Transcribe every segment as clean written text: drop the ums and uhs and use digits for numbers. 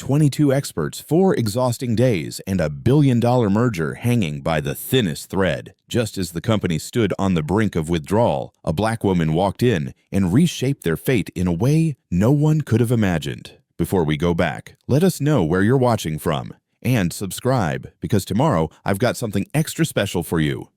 22 experts, 4 exhausting days, and a billion-dollar merger hanging by the thinnest thread. Just as the company stood on the brink of withdrawal, a black woman walked in and reshaped their fate in a way no one could have imagined. Before we go back, let us know where you're watching from. And subscribe, because tomorrow I've got something extra special for you.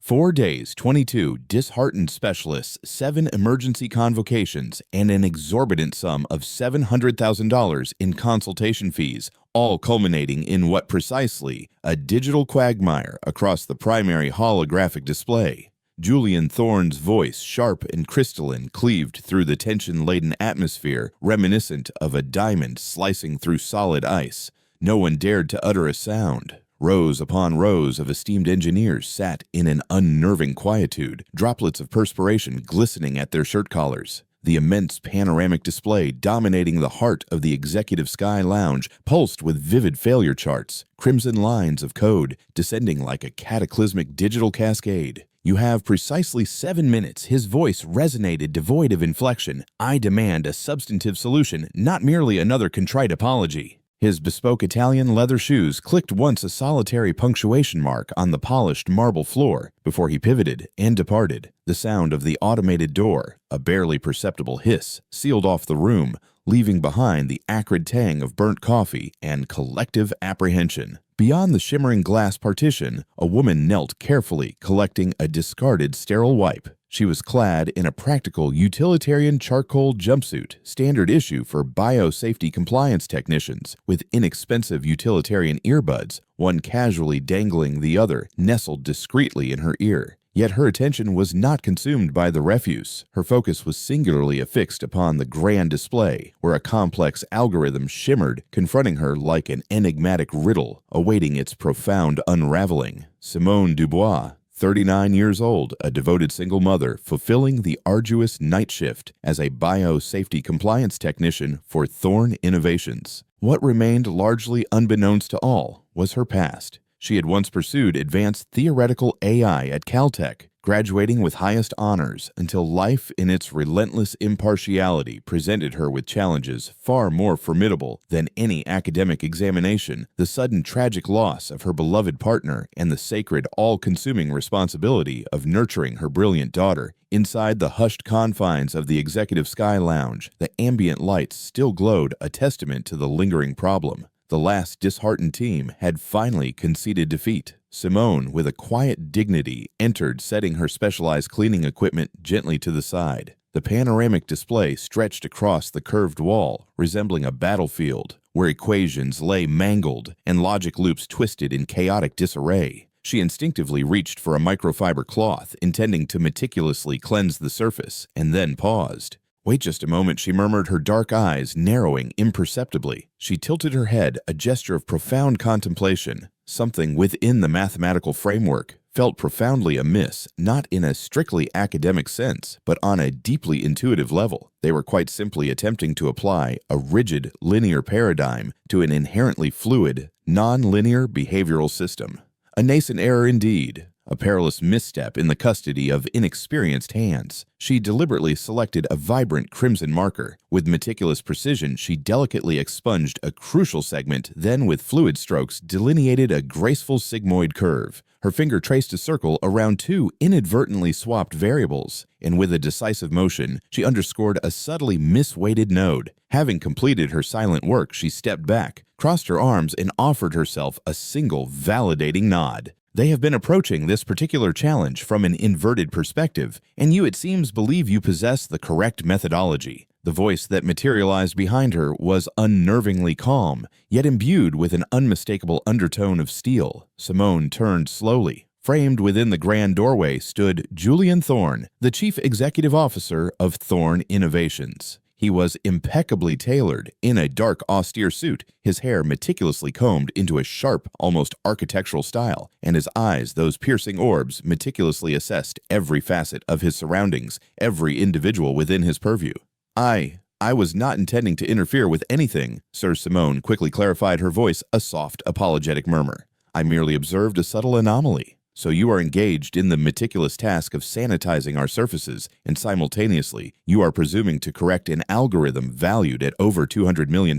4 days, 22 disheartened specialists, 7 emergency convocations, and an exorbitant sum of $700,000 in consultation fees, all culminating in what precisely? A digital quagmire across the primary holographic display. Julian Thorne's voice, sharp and crystalline, cleaved through the tension-laden atmosphere, reminiscent of a diamond slicing through solid ice. No one dared to utter a sound. Rows upon rows of esteemed engineers sat in an unnerving quietude, droplets of perspiration glistening at their shirt collars. The immense panoramic display dominating the heart of the Executive Sky Lounge pulsed with vivid failure charts, crimson lines of code descending like a cataclysmic digital cascade. "You have precisely 7 minutes." His voice resonated, devoid of inflection. "I demand a substantive solution, not merely another contrite apology." His bespoke Italian leather shoes clicked once a solitary punctuation mark on the polished marble floor before he pivoted and departed. The sound of the automated door, a barely perceptible hiss, sealed off the room, leaving behind the acrid tang of burnt coffee and collective apprehension. Beyond the shimmering glass partition, a woman knelt carefully, collecting a discarded sterile wipe. She was clad in a practical utilitarian charcoal jumpsuit, standard issue for biosafety compliance technicians, with inexpensive utilitarian earbuds, one casually dangling, the other nestled discreetly in her ear. Yet her attention was not consumed by the refuse. Her focus was singularly affixed upon the grand display, where a complex algorithm shimmered, confronting her like an enigmatic riddle, awaiting its profound unraveling. Simone Dubois, 39 years old, a devoted single mother, fulfilling the arduous night shift as a biosafety compliance technician for Thorne Innovations. What remained largely unbeknownst to all was her past. She had once pursued advanced theoretical AI at Caltech, graduating with highest honors until life in its relentless impartiality presented her with challenges far more formidable than any academic examination: the sudden tragic loss of her beloved partner and the sacred, all-consuming responsibility of nurturing her brilliant daughter. Inside the hushed confines of the Executive Sky Lounge, the ambient lights still glowed, a testament to the lingering problem. The last disheartened team had finally conceded defeat. Simone, with a quiet dignity, entered, setting her specialized cleaning equipment gently to the side. The panoramic display stretched across the curved wall, resembling a battlefield, where equations lay mangled and logic loops twisted in chaotic disarray. She instinctively reached for a microfiber cloth, intending to meticulously cleanse the surface, and then paused. "Wait just a moment," she murmured, her dark eyes narrowing imperceptibly. She tilted her head, a gesture of profound contemplation. Something within the mathematical framework felt profoundly amiss, not in a strictly academic sense, but on a deeply intuitive level. They were quite simply attempting to apply a rigid, linear paradigm to an inherently fluid, non-linear behavioral system. A nascent error indeed. A perilous misstep in the custody of inexperienced hands. She deliberately selected a vibrant crimson marker. With meticulous precision, she delicately expunged a crucial segment, then with fluid strokes delineated a graceful sigmoid curve. Her finger traced a circle around 2 inadvertently swapped variables, and with a decisive motion, she underscored a subtly misweighted node. Having completed her silent work, she stepped back, crossed her arms, and offered herself a single validating nod. "They have been approaching this particular challenge from an inverted perspective, and you, it seems, believe you possess the correct methodology." The voice that materialized behind her was unnervingly calm, yet imbued with an unmistakable undertone of steel. Simone turned slowly. Framed within the grand doorway stood Julian Thorne, the Chief Executive Officer of Thorne Innovations. He was impeccably tailored, in a dark, austere suit, his hair meticulously combed into a sharp, almost architectural style, and his eyes, those piercing orbs, meticulously assessed every facet of his surroundings, every individual within his purview. I was not intending to interfere with anything," Sir Simone quickly clarified, her voice a soft, apologetic murmur. "I merely observed a subtle anomaly." So you are engaged in the meticulous task of sanitizing our surfaces, and simultaneously, you are presuming to correct an algorithm valued at over $200 million.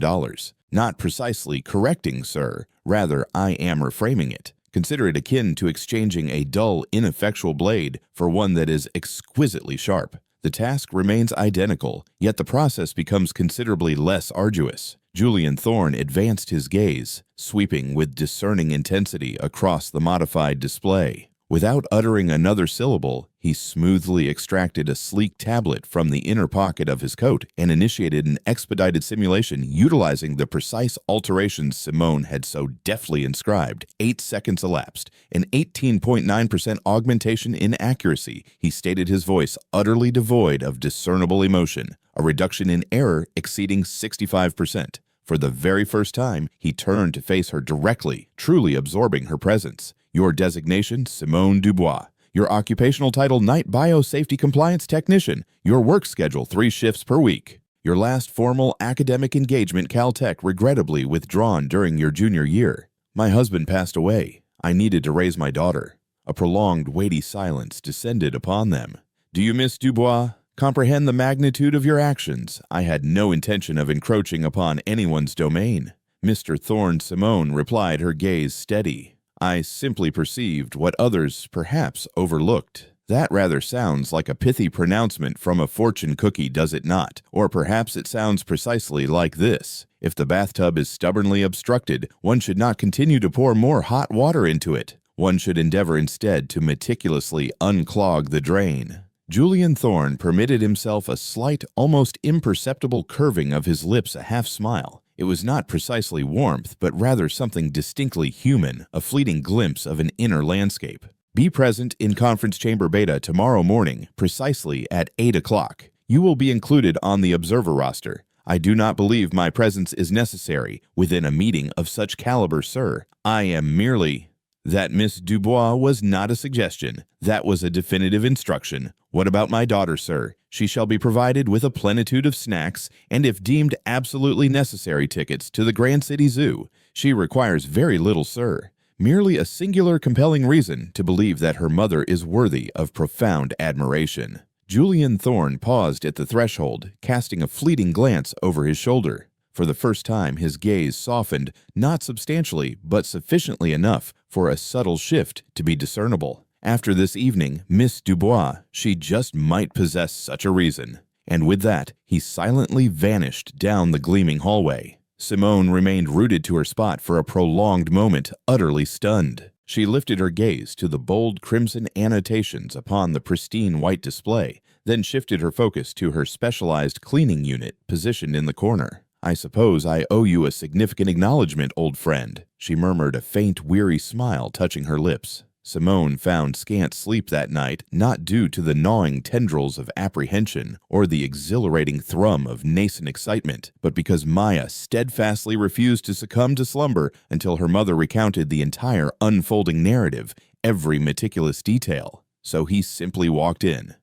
Not precisely correcting, sir. Rather, I am reframing it. Consider it akin to exchanging a dull, ineffectual blade for one that is exquisitely sharp. The task remains identical, yet the process becomes considerably less arduous. Julian Thorne advanced his gaze, sweeping with discerning intensity across the modified display. Without uttering another syllable, he smoothly extracted a sleek tablet from the inner pocket of his coat and initiated an expedited simulation utilizing the precise alterations Simone had so deftly inscribed. 8 seconds elapsed, an 18.9% augmentation in accuracy. He stated, his voice utterly devoid of discernible emotion, a reduction in error exceeding 65%. For the very first time, he turned to face her directly, truly absorbing her presence. Your designation, Simone Dubois. Your occupational title, Night Biosafety Compliance Technician. Your work schedule, 3 shifts per week. Your last formal academic engagement, Caltech, regrettably withdrawn during your junior year. My husband passed away. I needed to raise my daughter. A prolonged, weighty silence descended upon them. Do you, Miss Dubois, comprehend the magnitude of your actions? I had no intention of encroaching upon anyone's domain. Mr. Thorne Simone replied, her gaze steady. I simply perceived what others perhaps overlooked. That rather sounds like a pithy pronouncement from a fortune cookie, does it not? Or perhaps it sounds precisely like this. If the bathtub is stubbornly obstructed, one should not continue to pour more hot water into it. One should endeavor instead to meticulously unclog the drain. Julian Thorne permitted himself a slight, almost imperceptible curving of his lips, a half smile. It was not precisely warmth, but rather something distinctly human, a fleeting glimpse of an inner landscape. Be present in Conference Chamber Beta tomorrow morning, precisely at 8 o'clock. You will be included on the observer roster. I do not believe my presence is necessary within a meeting of such caliber, sir. I am merely... That, Miss Dubois, was not a suggestion. That was a definitive instruction. What about my daughter, sir? She shall be provided with a plenitude of snacks, and if deemed absolutely necessary, tickets to the Grand City Zoo. She requires very little, sir. Merely a singular compelling reason to believe that her mother is worthy of profound admiration. Julian Thorne paused at the threshold, casting a fleeting glance over his shoulder. For the first time, his gaze softened, not substantially, but sufficiently enough for a subtle shift to be discernible. After this evening, Miss Dubois, she just might possess such a reason. And with that, he silently vanished down the gleaming hallway. Simone remained rooted to her spot for a prolonged moment, utterly stunned. She lifted her gaze to the bold crimson annotations upon the pristine white display, then shifted her focus to her specialized cleaning unit positioned in the corner. I suppose I owe you a significant acknowledgement, old friend, she murmured, a faint, weary smile touching her lips. Simone found scant sleep that night, not due to the gnawing tendrils of apprehension or the exhilarating thrum of nascent excitement, but because Maya steadfastly refused to succumb to slumber until her mother recounted the entire unfolding narrative, every meticulous detail. So he simply walked in.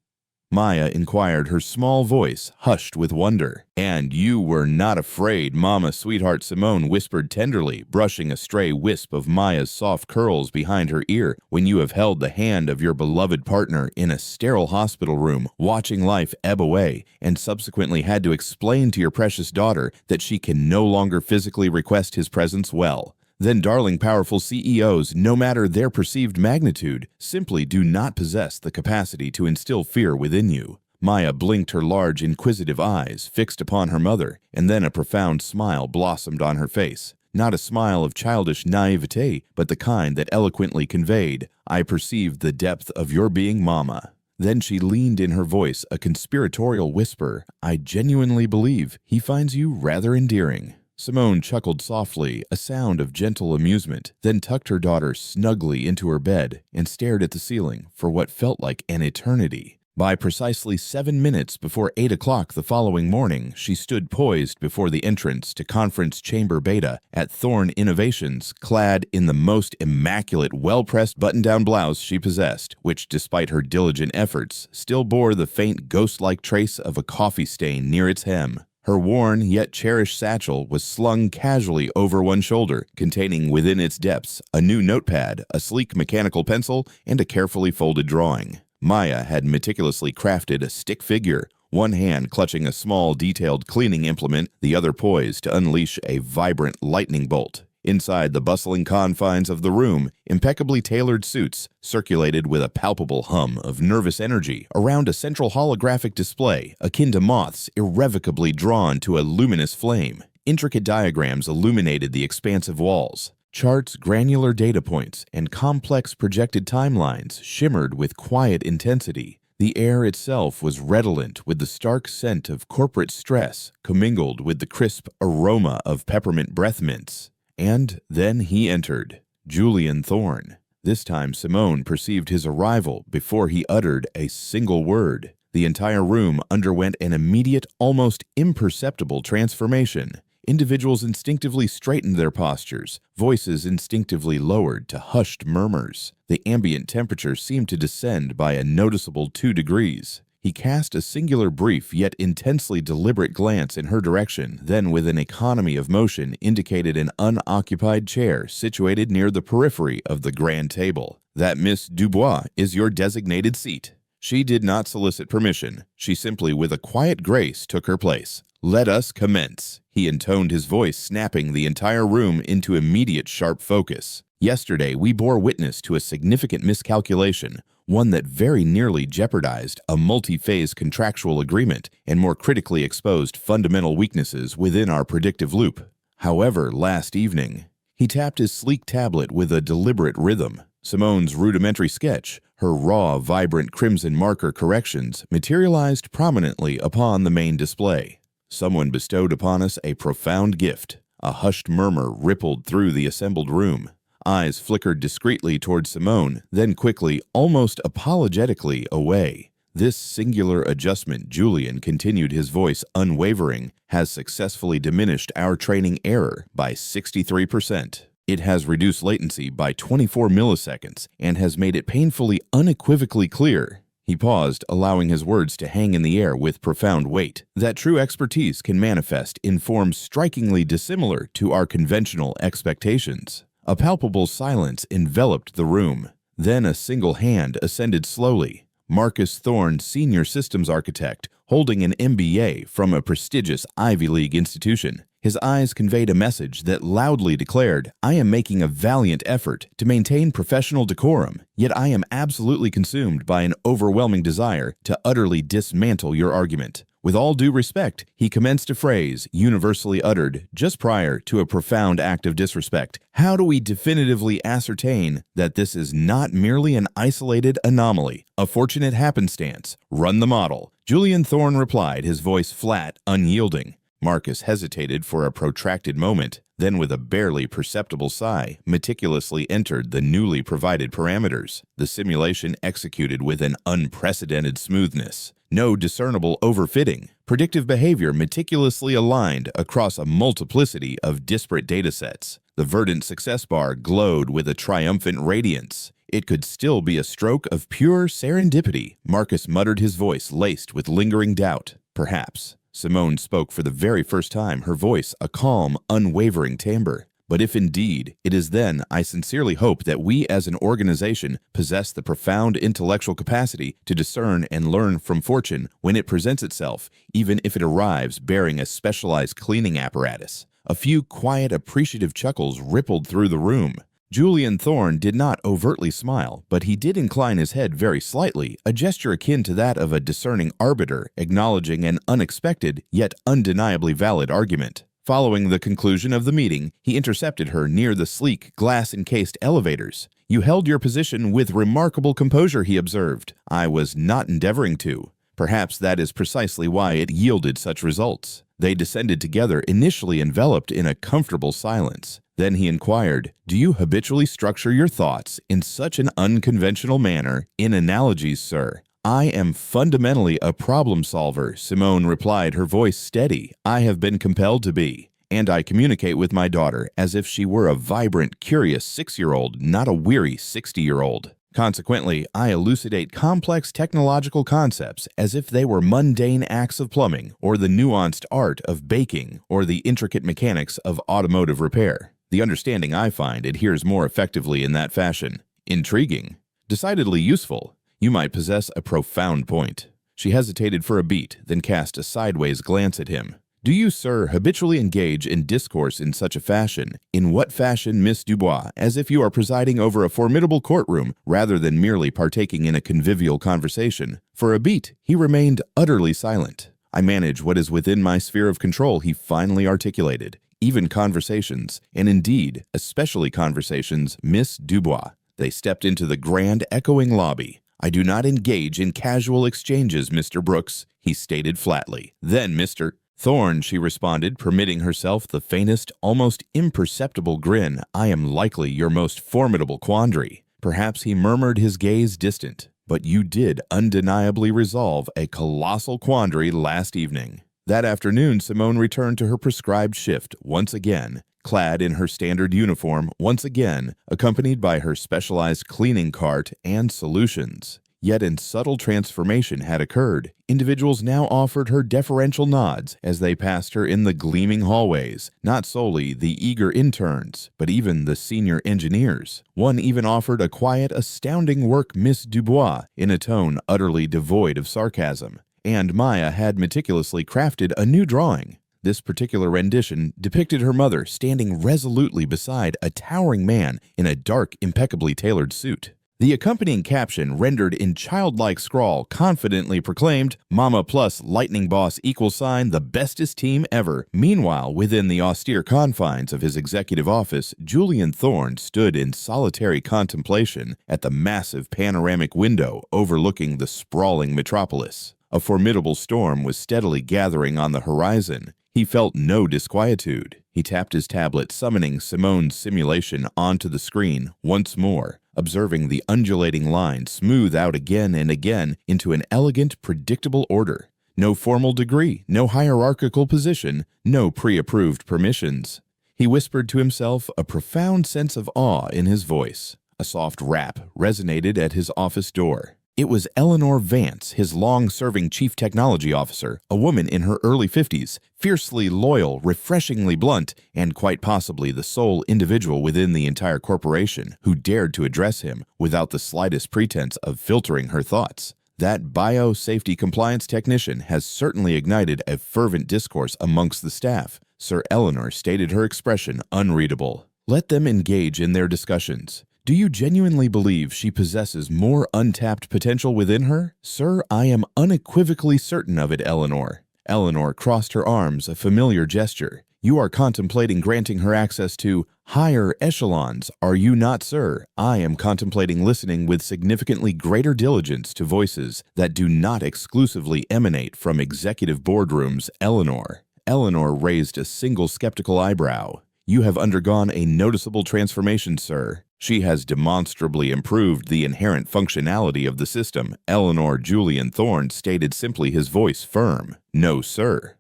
Maya inquired, her small voice hushed with wonder. And you were not afraid, Mama sweetheart, Simone whispered tenderly, brushing a stray wisp of Maya's soft curls behind her ear, when you have held the hand of your beloved partner in a sterile hospital room, watching life ebb away, and subsequently had to explain to your precious daughter that she can no longer physically request his presence. Well, then, darling, powerful CEOs, no matter their perceived magnitude, simply do not possess the capacity to instill fear within you. Maya blinked her large, inquisitive eyes, fixed upon her mother, and then a profound smile blossomed on her face. Not a smile of childish naivete, but the kind that eloquently conveyed, I perceive the depth of your being, Mama. Then she leaned in her voice a conspiratorial whisper, I genuinely believe he finds you rather endearing. Simone chuckled softly, a sound of gentle amusement, then tucked her daughter snugly into her bed and stared at the ceiling for what felt like an eternity. By precisely 7 minutes before 8 o'clock the following morning, she stood poised before the entrance to Conference Chamber Beta at Thorne Innovations, clad in the most immaculate, well-pressed button-down blouse she possessed, which, despite her diligent efforts, still bore the faint ghost-like trace of a coffee stain near its hem. Her worn yet cherished satchel was slung casually over one shoulder, containing within its depths a new notepad, a sleek mechanical pencil, and a carefully folded drawing. Maya had meticulously crafted a stick figure, one hand clutching a small, detailed cleaning implement, the other poised to unleash a vibrant lightning bolt. Inside the bustling confines of the room, impeccably tailored suits circulated with a palpable hum of nervous energy around a central holographic display akin to moths irrevocably drawn to a luminous flame. Intricate diagrams illuminated the expansive walls. Charts, granular data points, and complex projected timelines shimmered with quiet intensity. The air itself was redolent with the stark scent of corporate stress commingled with the crisp aroma of peppermint breath mints. And then he entered, Julian Thorne. This time Simone perceived his arrival before he uttered a single word. The entire room underwent an immediate, almost imperceptible transformation. Individuals instinctively straightened their postures, voices instinctively lowered to hushed murmurs. The ambient temperature seemed to descend by a noticeable 2 degrees. He cast a singular brief yet intensely deliberate glance in her direction, then with an economy of motion indicated an unoccupied chair situated near the periphery of the grand table. "That Miss Dubois is your designated seat." She did not solicit permission. She simply, with a quiet grace, took her place. "Let us commence." He intoned his voice, snapping the entire room into immediate sharp focus. "Yesterday, we bore witness to a significant miscalculation, one that very nearly jeopardized a multi-phase contractual agreement and more critically exposed fundamental weaknesses within our predictive loop. However, last evening," he tapped his sleek tablet with a deliberate rhythm. Simone's rudimentary sketch, her raw, vibrant crimson marker corrections, materialized prominently upon the main display. "Someone bestowed upon us a profound gift." A hushed murmur rippled through the assembled room. Eyes flickered discreetly toward Simone, then quickly, almost apologetically, away. "This singular adjustment," Julian continued, his voice unwavering, "has successfully diminished our training error by 63%. It has reduced latency by 24 milliseconds and has made it painfully, unequivocally clear." He paused, allowing his words to hang in the air with profound weight. "That true expertise can manifest in forms strikingly dissimilar to our conventional expectations." A palpable silence enveloped the room. Then a single hand ascended slowly. Marcus Thorne, senior systems architect, holding an MBA from a prestigious Ivy League institution. His eyes conveyed a message that loudly declared, "I am making a valiant effort to maintain professional decorum, yet I am absolutely consumed by an overwhelming desire to utterly dismantle your argument." With all due respect, he commenced a phrase universally uttered just prior to a profound act of disrespect. "How do we definitively ascertain that this is not merely an isolated anomaly, a fortunate happenstance? Run the model." Julian Thorne replied, his voice flat, unyielding. Marcus hesitated for a protracted moment, then with a barely perceptible sigh, meticulously entered the newly provided parameters. The simulation executed with an unprecedented smoothness. No discernible overfitting. Predictive behavior meticulously aligned across a multiplicity of disparate datasets. The verdant success bar glowed with a triumphant radiance. It could still be a stroke of pure serendipity. Marcus muttered, his voice laced with lingering doubt. "Perhaps." Simone spoke for the very first time, her voice a calm, unwavering timbre. "But if indeed it is, then I sincerely hope that we as an organization possess the profound intellectual capacity to discern and learn from fortune when it presents itself, even if it arrives bearing a specialized cleaning apparatus." A few quiet, appreciative chuckles rippled through the room. Julian Thorne did not overtly smile, but he did incline his head very slightly, a gesture akin to that of a discerning arbiter acknowledging an unexpected yet undeniably valid argument. Following the conclusion of the meeting, he intercepted her near the sleek, glass-encased elevators. "You held your position with remarkable composure," he observed. "I was not endeavoring to. Perhaps that is precisely why it yielded such results." They descended together, initially enveloped in a comfortable silence. Then he inquired, "Do you habitually structure your thoughts in such an unconventional manner? In analogies, sir." "I am fundamentally a problem solver," Simone replied, her voice steady. "I have been compelled to be. And I communicate with my daughter as if she were a vibrant, curious 6-year-old, not a weary 60-year-old. Consequently, I elucidate complex technological concepts as if they were mundane acts of plumbing, or the nuanced art of baking, or the intricate mechanics of automotive repair. The understanding I find adheres more effectively in that fashion. Intriguing. Decidedly useful. You might possess a profound point. She hesitated for a beat, then cast a sideways glance at him. Do you, sir, habitually engage in discourse in such a fashion? In what fashion, Miss Dubois, as if you are presiding over a formidable courtroom rather than merely partaking in a convivial conversation? For a beat, he remained utterly silent. I manage what is within my sphere of control, he finally articulated. Even conversations, and indeed, especially conversations, Miss Dubois. They stepped into the grand, echoing lobby. I do not engage in casual exchanges, Mr. Brooks, he stated flatly. Then, Mr. Thorne, she responded, permitting herself the faintest, almost imperceptible grin. I am likely your most formidable quandary. Perhaps he murmured, his gaze distant. But you did undeniably resolve a colossal quandary last evening. That afternoon, Simone returned to her prescribed shift once again, clad in her standard uniform, once again, accompanied by her specialized cleaning cart and solutions. Yet a subtle transformation had occurred. Individuals now offered her deferential nods as they passed her in the gleaming hallways, not solely the eager interns, but even the senior engineers. One even offered a quiet, astounding work, Miss Dubois, in a tone utterly devoid of sarcasm. And Maya had meticulously crafted a new drawing. This particular rendition depicted her mother standing resolutely beside a towering man in a dark, impeccably tailored suit. The accompanying caption, rendered in childlike scrawl, confidently proclaimed, Mama plus lightning boss =, the bestest team ever. Meanwhile, within the austere confines of his executive office, Julian Thorne stood in solitary contemplation at the massive panoramic window overlooking the sprawling metropolis. A formidable storm was steadily gathering on the horizon. He felt no disquietude. He tapped his tablet, summoning Simone's simulation onto the screen once more, observing the undulating line smooth out again and again into an elegant, predictable order. No formal degree, no hierarchical position, no pre-approved permissions. He whispered to himself, a profound sense of awe in his voice. A soft rap resonated at his office door. It was Eleanor Vance, his long-serving chief technology officer, a woman in her early 50s, fiercely loyal, refreshingly blunt, and quite possibly the sole individual within the entire corporation who dared to address him without the slightest pretense of filtering her thoughts. That biosafety compliance technician has certainly ignited a fervent discourse amongst the staff. Sir Eleanor stated, her expression unreadable. Let them engage in their discussions. Do you genuinely believe she possesses more untapped potential within her? Sir, I am unequivocally certain of it, Eleanor. Eleanor crossed her arms, a familiar gesture. You are contemplating granting her access to higher echelons, are you not, sir? I am contemplating listening with significantly greater diligence to voices that do not exclusively emanate from executive boardrooms, Eleanor. Eleanor raised a single skeptical eyebrow. You have undergone a noticeable transformation, sir. She has demonstrably improved the inherent functionality of the system. Eleanor Julian Thorne stated simply, his voice firm. No, sir.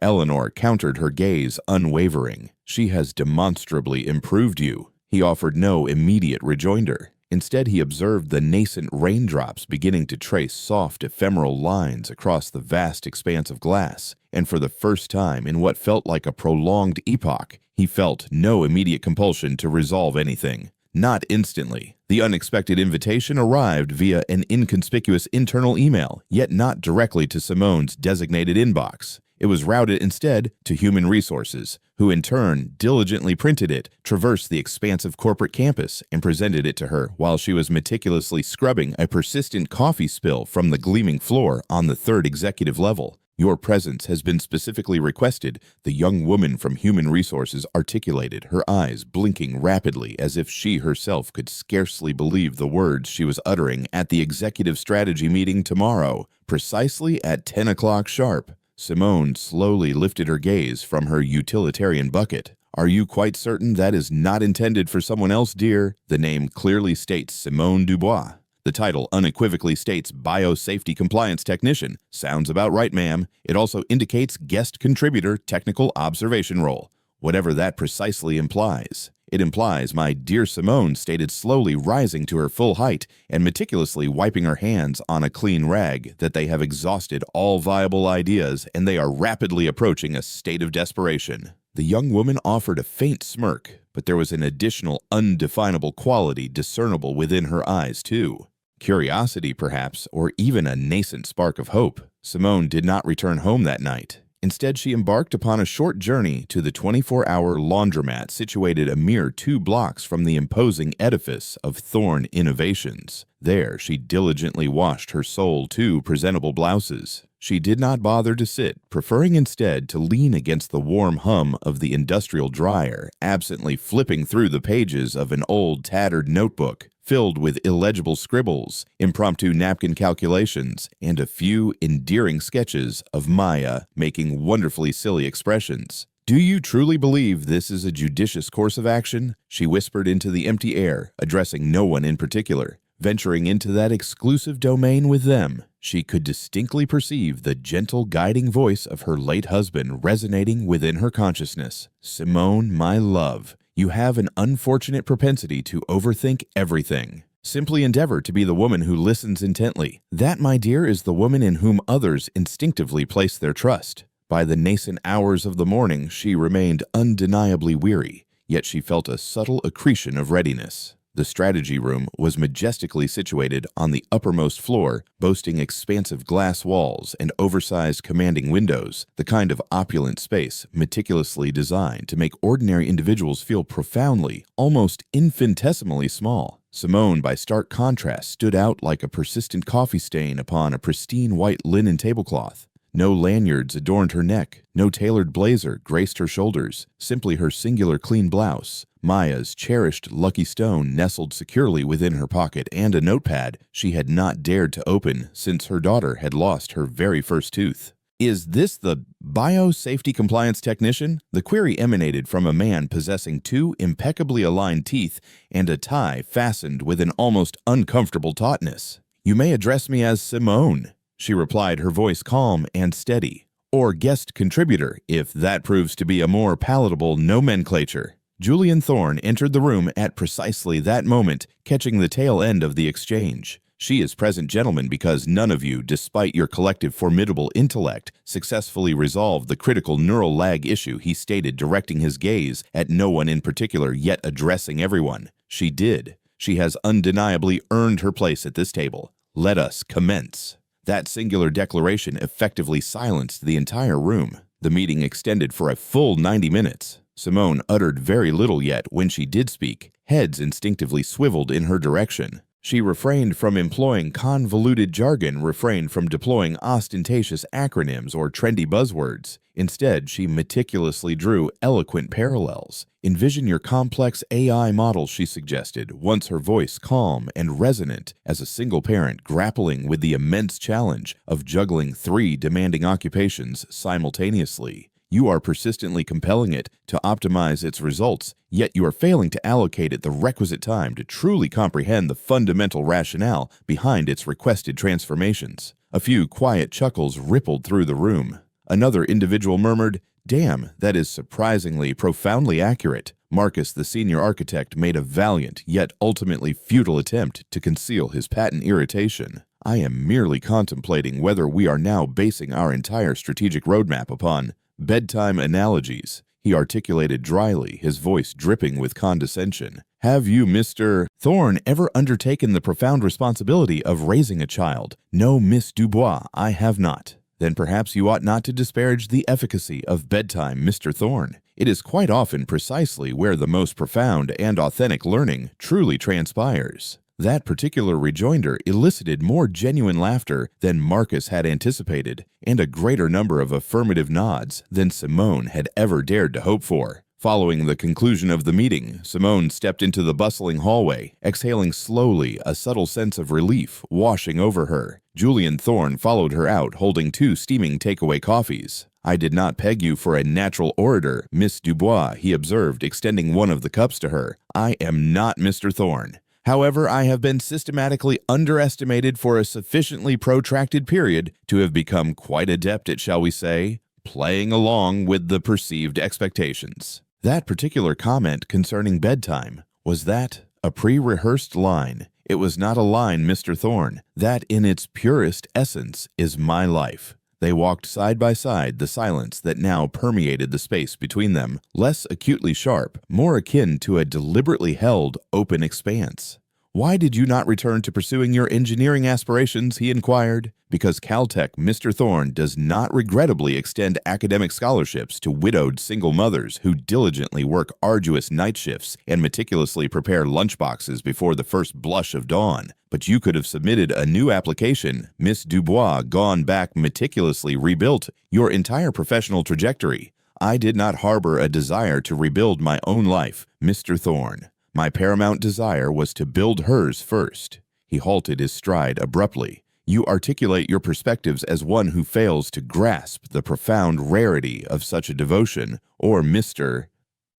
Eleanor countered, her gaze unwavering. She has demonstrably improved you. He offered no immediate rejoinder. Instead, he observed the nascent raindrops beginning to trace soft, ephemeral lines across the vast expanse of glass, and for the first time in what felt like a prolonged epoch, he felt no immediate compulsion to resolve anything. Not instantly. The unexpected invitation arrived via an inconspicuous internal email, yet not directly to Simone's designated inbox. It was routed instead to Human Resources, who in turn diligently printed it, traversed the expansive corporate campus, and presented it to her while she was meticulously scrubbing a persistent coffee spill from the gleaming floor on the third executive level. Your presence has been specifically requested, the young woman from Human Resources articulated, her eyes blinking rapidly as if she herself could scarcely believe the words she was uttering. At the executive strategy meeting tomorrow, precisely at 10 o'clock sharp. Simone slowly lifted her gaze from her utilitarian bucket. Are you quite certain that is not intended for someone else, dear? The name clearly states Simone Dubois. The title unequivocally states Biosafety Compliance Technician. Sounds about right, ma'am. It also indicates Guest Contributor Technical Observation Role, whatever that precisely implies. It implies my dear Simone stated, slowly rising to her full height and meticulously wiping her hands on a clean rag, that they have exhausted all viable ideas and they are rapidly approaching a state of desperation. The young woman offered a faint smirk, but there was an additional undefinable quality discernible within her eyes too. Curiosity, perhaps, or even a nascent spark of hope. Simone did not return home that night. Instead, she embarked upon a short journey to the 24-hour laundromat situated a mere 2 blocks from the imposing edifice of Thorn Innovations. There, she diligently washed her sole 2 presentable blouses. She did not bother to sit, preferring instead to lean against the warm hum of the industrial dryer, absently flipping through the pages of an old tattered notebook filled with illegible scribbles, impromptu napkin calculations, and a few endearing sketches of Maya making wonderfully silly expressions. "Do you truly believe this is a judicious course of action?" she whispered into the empty air, addressing no one in particular. Venturing into that exclusive domain with them, she could distinctly perceive the gentle guiding voice of her late husband resonating within her consciousness. "Simone, my love, you have an unfortunate propensity to overthink everything. Simply endeavor to be the woman who listens intently. That, my dear, is the woman in whom others instinctively place their trust." By the nascent hours of the morning, she remained undeniably weary, yet she felt a subtle accretion of readiness. The strategy room was majestically situated on the uppermost floor, boasting expansive glass walls and oversized commanding windows, the kind of opulent space meticulously designed to make ordinary individuals feel profoundly, almost infinitesimally small. Simone, by stark contrast, stood out like a persistent coffee stain upon a pristine white linen tablecloth. No lanyards adorned her neck, no tailored blazer graced her shoulders, simply her singular clean blouse, Maya's cherished lucky stone nestled securely within her pocket, and a notepad she had not dared to open since her daughter had lost her very first tooth. "Is this the biosafety compliance technician?" The query emanated from a man possessing 2 impeccably aligned teeth and a tie fastened with an almost uncomfortable tautness. "You may address me as Simone," she replied, her voice calm and steady. "Or guest contributor, if that proves to be a more palatable nomenclature." Julian Thorn entered the room at precisely that moment, catching the tail end of the exchange. "She is present, gentlemen, because none of you, despite your collective formidable intellect, successfully resolved the critical neural lag issue," he stated, directing his gaze at no one in particular, yet addressing everyone. "She did. She has undeniably earned her place at this table. Let us commence." That singular declaration effectively silenced the entire room. The meeting extended for a full 90 minutes. Simone uttered very little, yet when she did speak, heads instinctively swiveled in her direction. She refrained from employing convoluted jargon, refrained from deploying ostentatious acronyms or trendy buzzwords. Instead, she meticulously drew eloquent parallels. "Envision your complex AI model," she suggested, once her voice calm and resonant as a single parent grappling with the immense challenge of juggling 3 demanding occupations simultaneously. You are persistently compelling it to optimize its results, yet you are failing to allocate it the requisite time to truly comprehend the fundamental rationale behind its requested transformations. A few quiet chuckles rippled through the room. Another individual murmured, "Damn, that is surprisingly, profoundly accurate." Marcus, the senior architect, made a valiant, yet ultimately futile attempt to conceal his patent irritation. "I am merely contemplating whether we are now basing our entire strategic roadmap upon bedtime analogies," he articulated dryly, his voice dripping with condescension. "Have you, Mr. Thorn, ever undertaken the profound responsibility of raising a child?" "No, Miss Dubois, I have not." "Then perhaps you ought not to disparage the efficacy of bedtime, Mr. Thorn. It is quite often precisely where the most profound and authentic learning truly transpires." That particular rejoinder elicited more genuine laughter than Marcus had anticipated, and a greater number of affirmative nods than Simone had ever dared to hope for. Following the conclusion of the meeting, Simone stepped into the bustling hallway, exhaling slowly, a subtle sense of relief washing over her. Julian Thorn followed her out, holding 2 steaming takeaway coffees. "I did not peg you for a natural orator, Miss Dubois," he observed, extending one of the cups to her. "I am not Mr. Thorn. However, I have been systematically underestimated for a sufficiently protracted period to have become quite adept at, shall we say, playing along with the perceived expectations." That particular comment concerning bedtime, was that a pre-rehearsed line? It was not a line, Mr. Thorne. That, in its purest essence, is my life. They walked side by side, the silence that now permeated the space between them, less acutely sharp, more akin to a deliberately held, open expanse. "Why did you not return to pursuing your engineering aspirations?" he inquired. "Because Caltech, Mr. Thorne, does not regrettably extend academic scholarships to widowed single mothers who diligently work arduous night shifts and meticulously prepare lunchboxes before the first blush of dawn. But you could have submitted a new application, Miss Dubois, gone back, meticulously rebuilt your entire professional trajectory. I did not harbor a desire to rebuild my own life, Mr. Thorne. My paramount desire was to build hers first." He halted his stride abruptly. "You articulate your perspectives as one who fails to grasp the profound rarity of such a devotion, or Mr.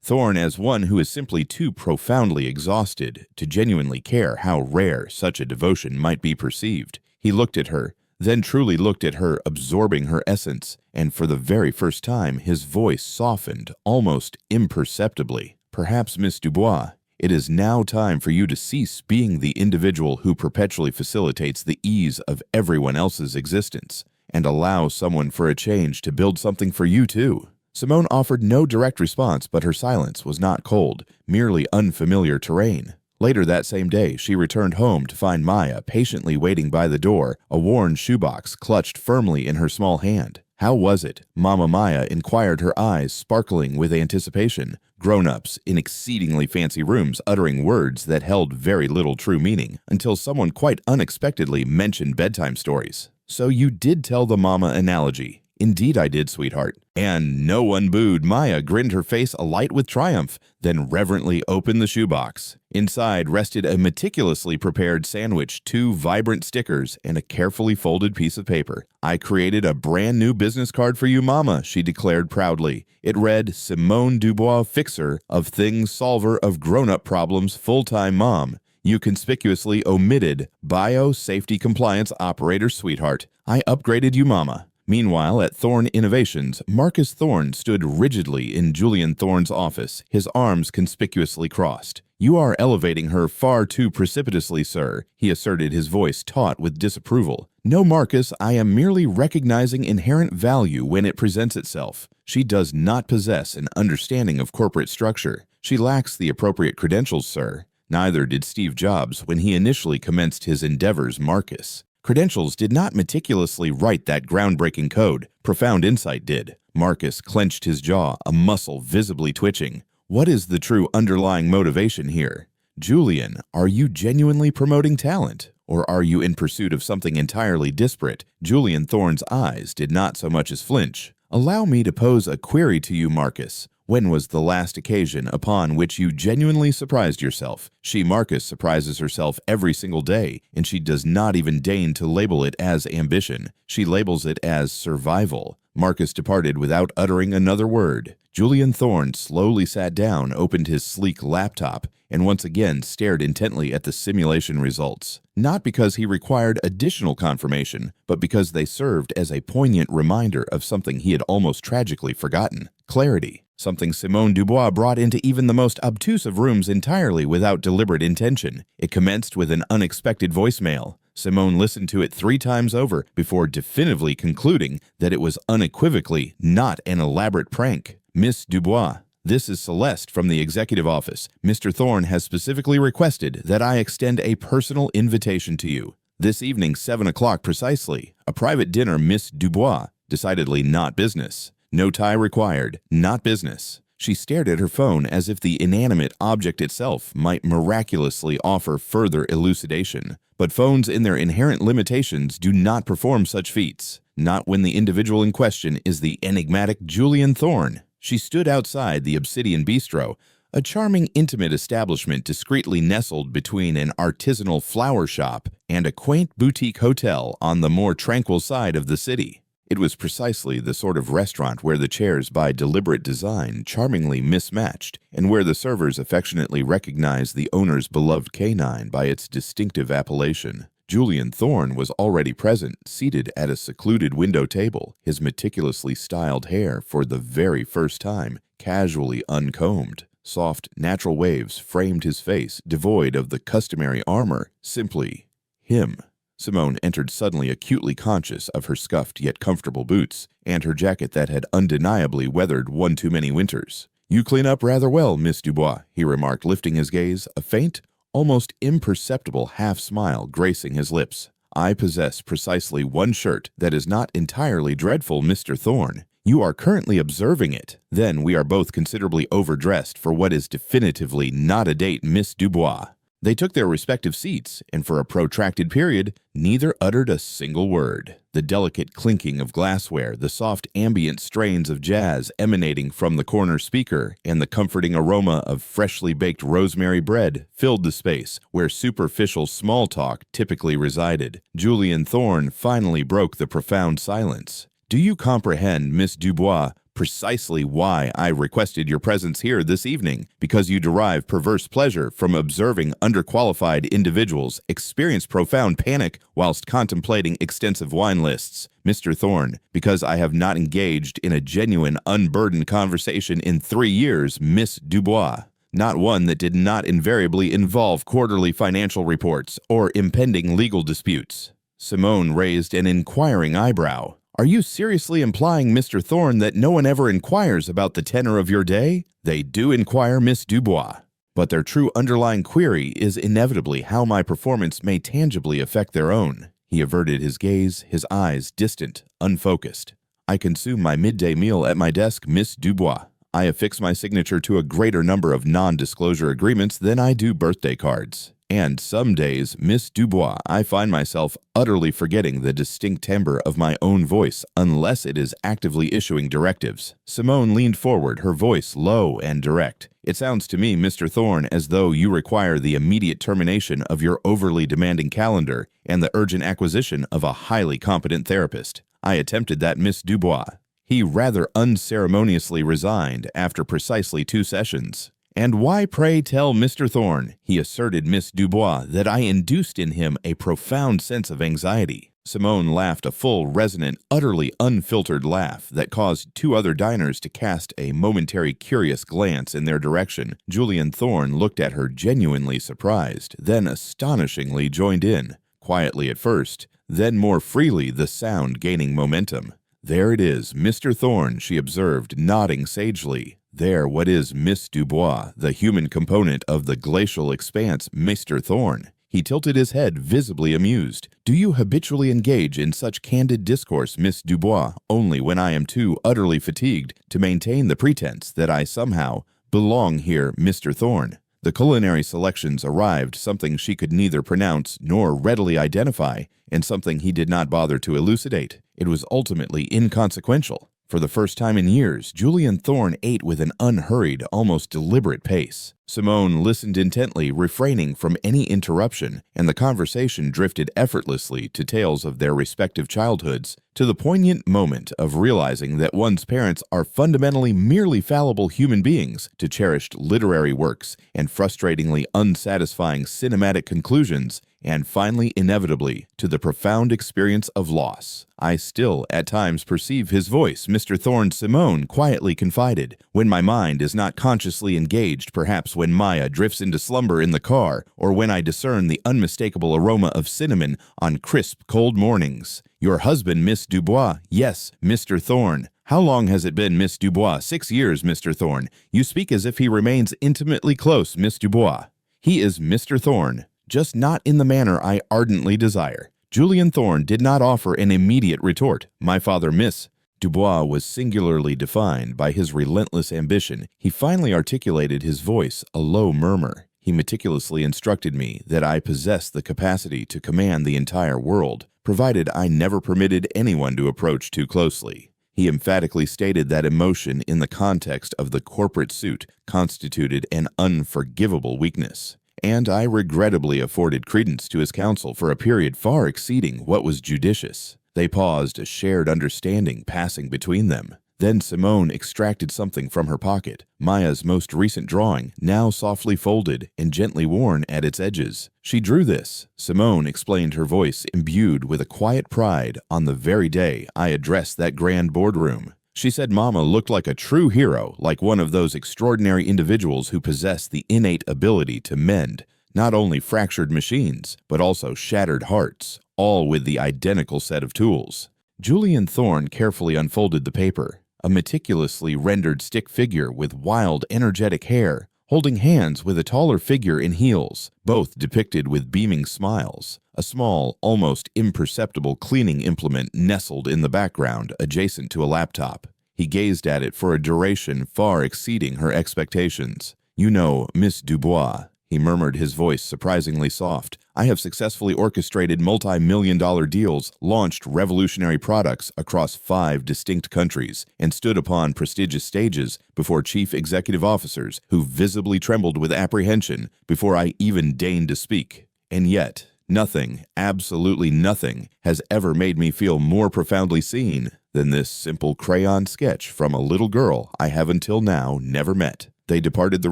Thorne as one who is simply too profoundly exhausted to genuinely care how rare such a devotion might be perceived." He looked at her, then truly looked at her, absorbing her essence, and for the very first time his voice softened almost imperceptibly. "Perhaps, Miss Dubois, it is now time for you to cease being the individual who perpetually facilitates the ease of everyone else's existence, and allow someone for a change to build something for you too." Simone offered no direct response, but her silence was not cold, merely unfamiliar terrain. Later that same day, she returned home to find Maya patiently waiting by the door, a worn shoebox clutched firmly in her small hand. "How was it?" Mama Maya inquired, her eyes sparkling with anticipation. Grown-ups in exceedingly fancy rooms uttering words that held very little true meaning, until someone quite unexpectedly mentioned bedtime stories. "So you did tell the mama analogy." "Indeed I did, sweetheart." And no one booed. Maya grinned, her face alight with triumph, then reverently opened the shoebox. Inside rested a meticulously prepared sandwich, 2 vibrant stickers, and a carefully folded piece of paper. "I created a brand new business card for you, Mama," she declared proudly. It read, "Simone Dubois, fixer of things, solver of grown-up problems, full-time mom. You conspicuously omitted biosafety compliance operator, sweetheart. I upgraded you, Mama." Meanwhile, at Thorne Innovations, Marcus Thorne stood rigidly in Julian Thorne's office, his arms conspicuously crossed. "You are elevating her far too precipitously, sir," he asserted, his voice taut with disapproval. "No, Marcus, I am merely recognizing inherent value when it presents itself. She does not possess an understanding of corporate structure. She lacks the appropriate credentials, sir. Neither did Steve Jobs when he initially commenced his endeavors, Marcus. Credentials did not meticulously write that groundbreaking code. Profound insight did." Marcus clenched his jaw, a muscle visibly twitching. "What is the true underlying motivation here? Julian, are you genuinely promoting talent? Or are you in pursuit of something entirely disparate?" Julian Thorne's eyes did not so much as flinch. "Allow me to pose a query to you, Marcus. When was the last occasion upon which you genuinely surprised yourself?" She, Marcus, surprises herself every single day, and she does not even deign to label it as ambition. She labels it as survival. Marcus departed without uttering another word. Julian Thorne slowly sat down, opened his sleek laptop, and once again stared intently at the simulation results. Not because he required additional confirmation, but because they served as a poignant reminder of something he had almost tragically forgotten: clarity. Something Simone Dubois brought into even the most obtuse of rooms entirely without deliberate intention. It commenced with an unexpected voicemail. Simone listened to it 3 times over before definitively concluding that it was unequivocally not an elaborate prank. "Miss Dubois, this is Celeste from the executive office. Mr. Thorne has specifically requested that I extend a personal invitation to you. This evening, 7 o'clock precisely. A private dinner, Miss Dubois. Decidedly not business. No tie required. Not business." She stared at her phone as if the inanimate object itself might miraculously offer further elucidation. But phones in their inherent limitations do not perform such feats. Not when the individual in question is the enigmatic Julian Thorne. She stood outside the Obsidian Bistro, a charming, intimate establishment discreetly nestled between an artisanal flower shop and a quaint boutique hotel on the more tranquil side of the city. It was precisely the sort of restaurant where the chairs, by deliberate design, charmingly mismatched, and where the servers affectionately recognized the owner's beloved canine by its distinctive appellation. Julian Thorne was already present, seated at a secluded window table, his meticulously styled hair, for the very first time, casually uncombed. Soft, natural waves framed his face, devoid of the customary armor, simply him. Simone entered suddenly acutely conscious of her scuffed yet comfortable boots, and her jacket that had undeniably weathered one too many winters. "You clean up rather well, Miss Dubois," he remarked, lifting his gaze, a faint, almost imperceptible half-smile gracing his lips. "I possess precisely one shirt that is not entirely dreadful, Mr. Thorne. You are currently observing it. Then we are both considerably overdressed for what is definitively not a date, Miss Dubois." They took their respective seats, and for a protracted period, neither uttered a single word. The delicate clinking of glassware, the soft ambient strains of jazz emanating from the corner speaker, and the comforting aroma of freshly baked rosemary bread filled the space where superficial small talk typically resided. Julian Thorne finally broke the profound silence. "Do you comprehend, Miss Dubois, precisely why I requested your presence here this evening? Because you derive perverse pleasure from observing underqualified individuals experience profound panic whilst contemplating extensive wine lists. Mr. Thorne, because I have not engaged in a genuine, unburdened conversation in 3 years, Miss Dubois. Not one that did not invariably involve quarterly financial reports or impending legal disputes." Simone raised an inquiring eyebrow. "Are you seriously implying, Mr. Thorne, that no one ever inquires about the tenor of your day?" "They do inquire, Miss Dubois. But their true underlying query is inevitably how my performance may tangibly affect their own." He averted his gaze, his eyes distant, unfocused. "I consume my midday meal at my desk, Miss Dubois. I affix my signature to a greater number of non-disclosure agreements than I do birthday cards. And some days, Miss Dubois, I find myself utterly forgetting the distinct timbre of my own voice unless it is actively issuing directives." Simone leaned forward, her voice low and direct. "It sounds to me, Mr. Thorne, as though you require the immediate termination of your overly demanding calendar and the urgent acquisition of a highly competent therapist." "I attempted that, Miss Dubois." He rather unceremoniously resigned after precisely 2 sessions. "And why, pray tell, Mr. Thorne," he asserted Miss Dubois, "that I induced in him a profound sense of anxiety." Simone laughed a full, resonant, utterly unfiltered laugh that caused 2 other diners to cast a momentary curious glance in their direction. Julian Thorne looked at her genuinely surprised, then astonishingly joined in, quietly at first, then more freely, the sound gaining momentum. "There it is, Mr. Thorne," she observed, nodding sagely. "There, what is Miss Dubois, the human component of the glacial expanse, Mr. Thorne." He tilted his head, visibly amused. "Do you habitually engage in such candid discourse, Miss Dubois, only when I am too utterly fatigued to maintain the pretense that I somehow belong here, Mr. Thorne?" The culinary selections arrived, something she could neither pronounce nor readily identify, and something he did not bother to elucidate. It was ultimately inconsequential. For the first time in years, Julian Thorne ate with an unhurried, almost deliberate pace. Simone listened intently, refraining from any interruption, and the conversation drifted effortlessly to tales of their respective childhoods, to the poignant moment of realizing that one's parents are fundamentally merely fallible human beings, to cherished literary works and frustratingly unsatisfying cinematic conclusions, and finally, inevitably, to the profound experience of loss. "I still, at times, perceive his voice," Mr. Thorne Simone quietly confided, "when my mind is not consciously engaged, perhaps when Maya drifts into slumber in the car, or when I discern the unmistakable aroma of cinnamon on crisp, cold mornings. Your husband, Miss Dubois." "Yes, Mr. Thorne." "How long has it been, Miss Dubois?" 6 years, Mr. Thorne." "You speak as if he remains intimately close, Miss Dubois." "He is Mr. Thorne, just not in the manner I ardently desire." Julian Thorne did not offer an immediate retort. "My father, Miss." Dubois was singularly defined by his relentless ambition. He finally articulated his voice, a low murmur. "He meticulously instructed me that I possess the capacity to command the entire world, provided I never permitted anyone to approach too closely." He emphatically stated that emotion in the context of the corporate suit constituted an unforgivable weakness. And I regrettably afforded credence to his counsel for a period far exceeding what was judicious. They paused, a shared understanding passing between them. Then Simone extracted something from her pocket, Maya's most recent drawing, now softly folded and gently worn at its edges. She drew this, Simone explained, her voice imbued with a quiet pride, on the very day I addressed that grand boardroom. She said Mama looked like a true hero, like one of those extraordinary individuals who possess the innate ability to mend not only fractured machines, but also shattered hearts, all with the identical set of tools. Julian Thorne carefully unfolded the paper, a meticulously rendered stick figure with wild, energetic hair, holding hands with a taller figure in heels, both depicted with beaming smiles. A small, almost imperceptible cleaning implement nestled in the background adjacent to a laptop. He gazed at it for a duration far exceeding her expectations. "You know, Miss Dubois," he murmured, his voice surprisingly soft, "I have successfully orchestrated multi-million-dollar deals, launched revolutionary products across 5 distinct countries, and stood upon prestigious stages before chief executive officers who visibly trembled with apprehension before I even deigned to speak. And yet, nothing, absolutely nothing, has ever made me feel more profoundly seen than this simple crayon sketch from a little girl I have until now never met." They departed the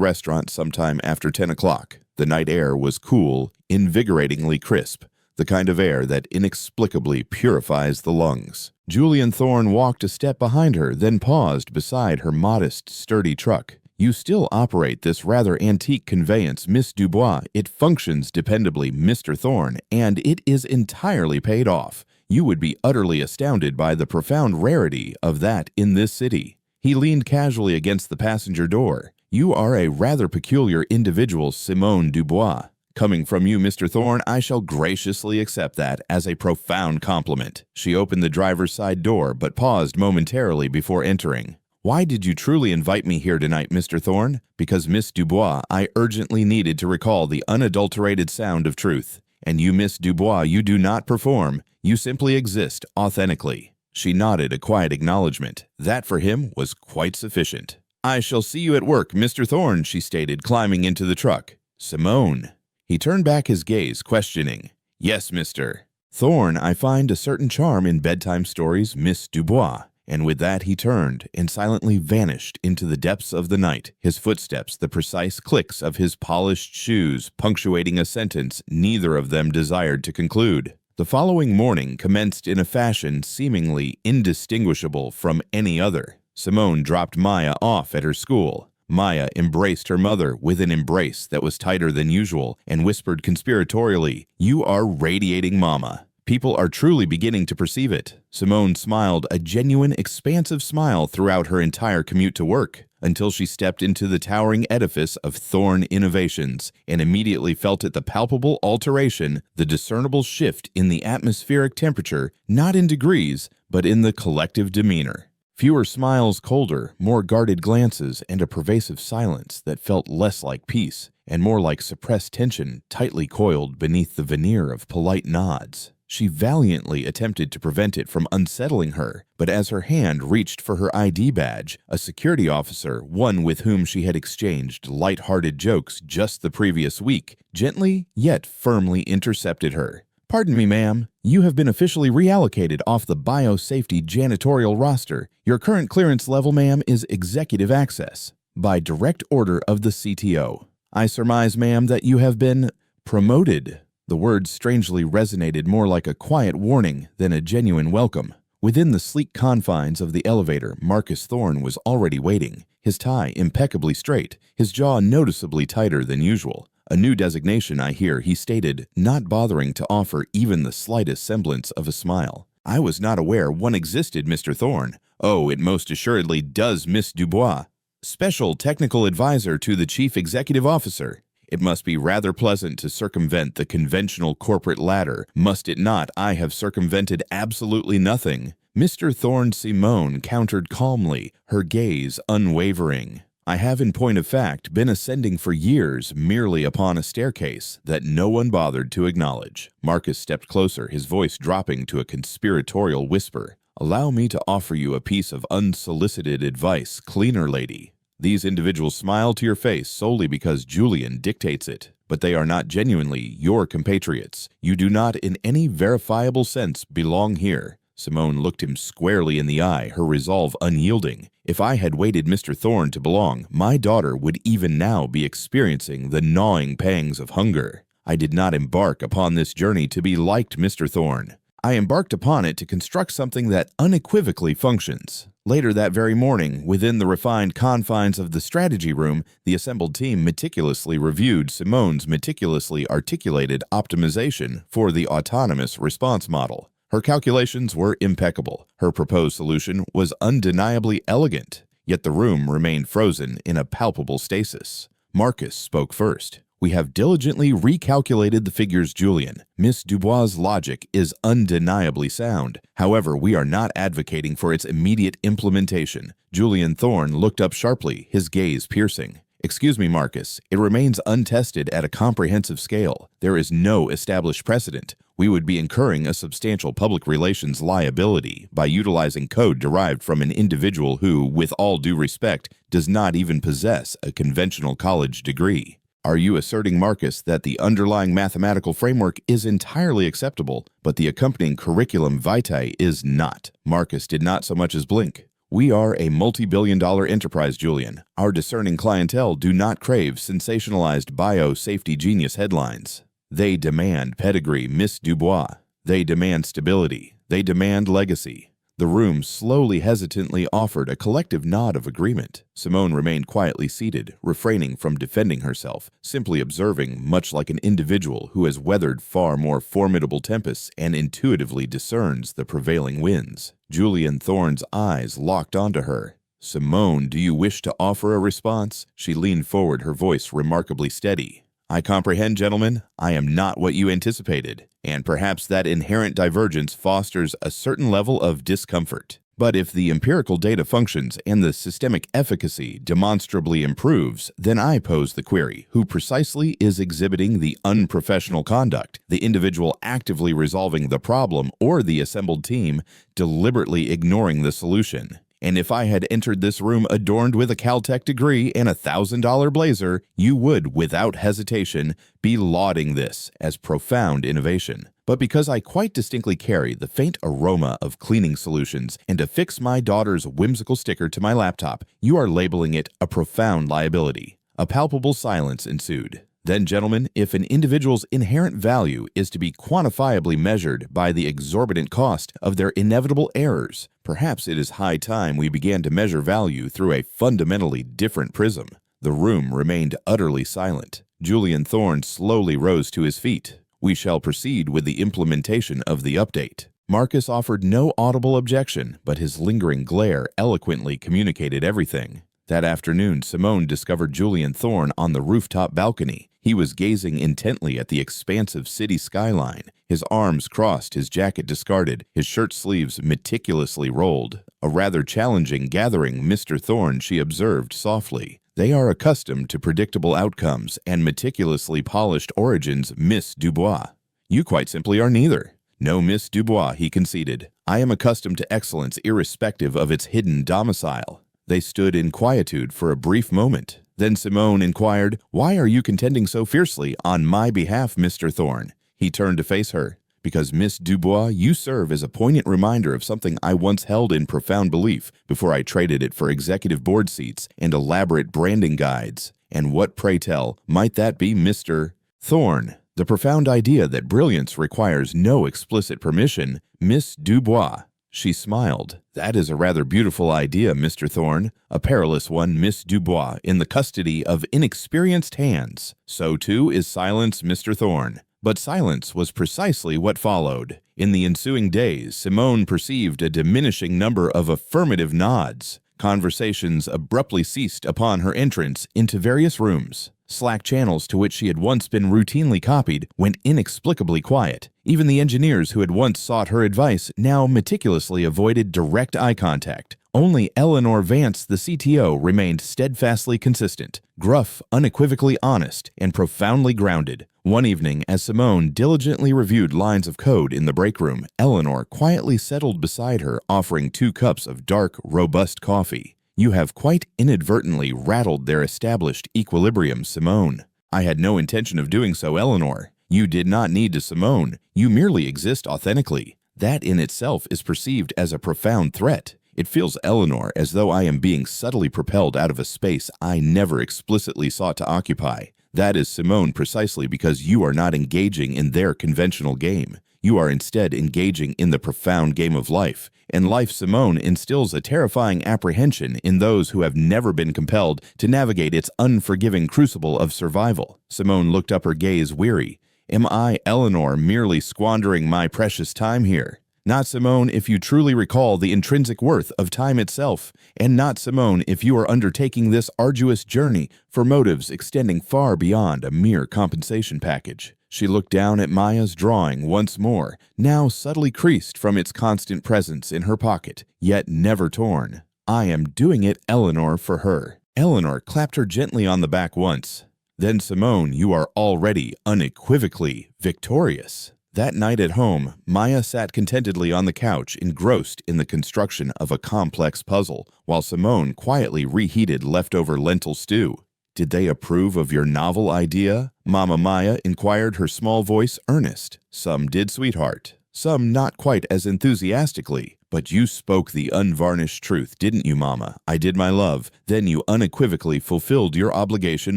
restaurant sometime after 10 o'clock. The night air was cool, invigoratingly crisp, the kind of air that inexplicably purifies the lungs. Julian Thorne walked a step behind her, then paused beside her modest, sturdy truck. "You still operate this rather antique conveyance, Miss Dubois. It functions dependably, Mr. Thorne, and it is entirely paid off. You would be utterly astounded by the profound rarity of that in this city." He leaned casually against the passenger door. "You are a rather peculiar individual, Simone Dubois. Coming from you, Mr. Thorne, I shall graciously accept that as a profound compliment." She opened the driver's side door, but paused momentarily before entering. "Why did you truly invite me here tonight, Mr. Thorne?" "Because, Miss Dubois, I urgently needed to recall the unadulterated sound of truth. And you, Miss Dubois, you do not perform. You simply exist authentically." She nodded a quiet acknowledgement. That for him was quite sufficient. "I shall see you at work, Mr. Thorne," she stated, climbing into the truck. "Simone." He turned back his gaze, questioning. "Yes, Mr. Thorne, I find a certain charm in bedtime stories, Miss Dubois." And with that he turned and silently vanished into the depths of the night, his footsteps the precise clicks of his polished shoes punctuating a sentence neither of them desired to conclude. The following morning commenced in a fashion seemingly indistinguishable from any other. Simone dropped Maya off at her school. Maya embraced her mother with an embrace that was tighter than usual and whispered conspiratorially, "You are radiating, Mama." People are truly beginning to perceive it. Simone smiled a genuine, expansive smile throughout her entire commute to work, until she stepped into the towering edifice of Thorne Innovations and immediately felt it the palpable alteration, the discernible shift in the atmospheric temperature, not in degrees, but in the collective demeanor. Fewer smiles, colder, more guarded glances, and a pervasive silence that felt less like peace and more like suppressed tension tightly coiled beneath the veneer of polite nods. She valiantly attempted to prevent it from unsettling her, but as her hand reached for her ID badge, a security officer, one with whom she had exchanged light-hearted jokes just the previous week, gently yet firmly intercepted her. "Pardon me, ma'am. You have been officially reallocated off the biosafety janitorial roster. Your current clearance level, ma'am, is executive access, by direct order of the CTO. I surmise, ma'am, that you have been promoted." The words strangely resonated more like a quiet warning than a genuine welcome. Within the sleek confines of the elevator, Marcus Thorne was already waiting, his tie impeccably straight, his jaw noticeably tighter than usual. "A new designation, I hear," he stated, not bothering to offer even the slightest semblance of a smile. "I was not aware one existed, Mr. Thorne." "Oh, it most assuredly does, Miss Dubois. Special Technical Advisor to the Chief Executive Officer. It must be rather pleasant to circumvent the conventional corporate ladder, must it not? I have circumvented absolutely nothing." Mr. Thorne Simone countered calmly, her gaze unwavering. "I have in point of fact been ascending for years merely upon a staircase that no one bothered to acknowledge." Marcus stepped closer, his voice dropping to a conspiratorial whisper. "Allow me to offer you a piece of unsolicited advice, cleaner lady. These individuals smile to your face solely because Julian dictates it, but they are not genuinely your compatriots. You do not in any verifiable sense belong here." Simone looked him squarely in the eye, her resolve unyielding. "If I had waited Mr. Thorne to belong, my daughter would even now be experiencing the gnawing pangs of hunger. I did not embark upon this journey to be liked, Mr. Thorne. I embarked upon it to construct something that unequivocally functions. Later that very morning, within the refined confines of the strategy room, the assembled team meticulously reviewed Simone's meticulously articulated optimization for the autonomous response model. Her calculations were impeccable. Her proposed solution was undeniably elegant, yet the room remained frozen in a palpable stasis. Marcus spoke first. We have diligently recalculated the figures, Julian. Miss Dubois' logic is undeniably sound. However, we are not advocating for its immediate implementation. Julian Thorne looked up sharply, his gaze piercing. Excuse me, Marcus. It remains untested at a comprehensive scale. There is no established precedent. We would be incurring a substantial public relations liability by utilizing code derived from an individual who, with all due respect, does not even possess a conventional college degree. Are you asserting, Marcus, that the underlying mathematical framework is entirely acceptable, but the accompanying curriculum vitae is not? Marcus did not so much as blink. We are a multi-billion-dollar enterprise, Julian. Our discerning clientele do not crave sensationalized bio-safety genius headlines. They demand pedigree, Miss Dubois. They demand stability. They demand legacy. The room slowly, hesitantly offered a collective nod of agreement. Simone remained quietly seated, refraining from defending herself, simply observing, much like an individual who has weathered far more formidable tempests and intuitively discerns the prevailing winds. Julian Thorne's eyes locked onto her. Simone, do you wish to offer a response? She leaned forward, her voice remarkably steady. I comprehend, gentlemen. I am not what you anticipated, and perhaps that inherent divergence fosters a certain level of discomfort. But if the empirical data functions and the systemic efficacy demonstrably improves, then I pose the query, who precisely is exhibiting the unprofessional conduct, the individual actively resolving the problem or the assembled team deliberately ignoring the solution? And if I had entered this room adorned with a Caltech degree and a $1,000 blazer, you would, without hesitation, be lauding this as profound innovation. But because I quite distinctly carry the faint aroma of cleaning solutions and affix my daughter's whimsical sticker to my laptop, you are labeling it a profound liability. A palpable silence ensued. Then, gentlemen, if an individual's inherent value is to be quantifiably measured by the exorbitant cost of their inevitable errors, perhaps it is high time we began to measure value through a fundamentally different prism. The room remained utterly silent. Julian Thorne slowly rose to his feet. We shall proceed with the implementation of the update. Marcus offered no audible objection, but his lingering glare eloquently communicated everything. That afternoon, Simone discovered Julian Thorne on the rooftop balcony. He was gazing intently at the expansive city skyline, his arms crossed, his jacket discarded, his shirt sleeves meticulously rolled. A rather challenging gathering, Mr. Thorne, she observed softly. They are accustomed to predictable outcomes and meticulously polished origins, Miss Dubois. You quite simply are neither. No, Miss Dubois, he conceded. I am accustomed to excellence irrespective of its hidden domicile. They stood in quietude for a brief moment. Then Simone inquired, Why are you contending so fiercely on my behalf, Mr. Thorne? He turned to face her. Because, Miss Dubois, you serve as a poignant reminder of something I once held in profound belief before I traded it for executive board seats and elaborate branding guides. And what, pray tell, might that be, Mr. Thorne? The profound idea that brilliance requires no explicit permission, Miss Dubois. She smiled. That is a rather beautiful idea, Mr. Thorne. A perilous one, Miss Dubois, in the custody of inexperienced hands. So too is silence, Mr. Thorne. But silence was precisely what followed. In the ensuing days, Simone perceived a diminishing number of affirmative nods. Conversations abruptly ceased upon her entrance into various rooms. Slack channels to which she had once been routinely copied went inexplicably quiet. Even the engineers who had once sought her advice now meticulously avoided direct eye contact. Only Eleanor Vance, the CTO, remained steadfastly consistent, gruff, unequivocally honest, and profoundly grounded. One evening, as Simone diligently reviewed lines of code in the break room, Eleanor quietly settled beside her, offering 2 cups of dark, robust coffee. You have quite inadvertently rattled their established equilibrium, Simone. I had no intention of doing so, Eleanor. You did not need to, Simone. You merely exist authentically. That in itself is perceived as a profound threat. It feels, Eleanor, as though I am being subtly propelled out of a space I never explicitly sought to occupy. That is, Simone, precisely because you are not engaging in their conventional game. You are instead engaging in the profound game of life, and life, Simone, instills a terrifying apprehension in those who have never been compelled to navigate its unforgiving crucible of survival. Simone looked up, her gaze weary. Am I, Eleanor, merely squandering my precious time here? Not, Simone, if you truly recall the intrinsic worth of time itself, and not, Simone, if you are undertaking this arduous journey for motives extending far beyond a mere compensation package. She looked down at Maya's drawing once more, now subtly creased from its constant presence in her pocket, yet never torn. I am doing it, Eleanor, for her. Eleanor clapped her gently on the back once. Then, Simone, you are already unequivocally victorious. That night at home, Maya sat contentedly on the couch, engrossed in the construction of a complex puzzle, while Simone quietly reheated leftover lentil stew. Did they approve of your novel idea? Mama Maya inquired, her small voice earnest. Some did, sweetheart. Some not quite as enthusiastically. But you spoke the unvarnished truth, didn't you, Mama? I did, my love. Then you unequivocally fulfilled your obligation,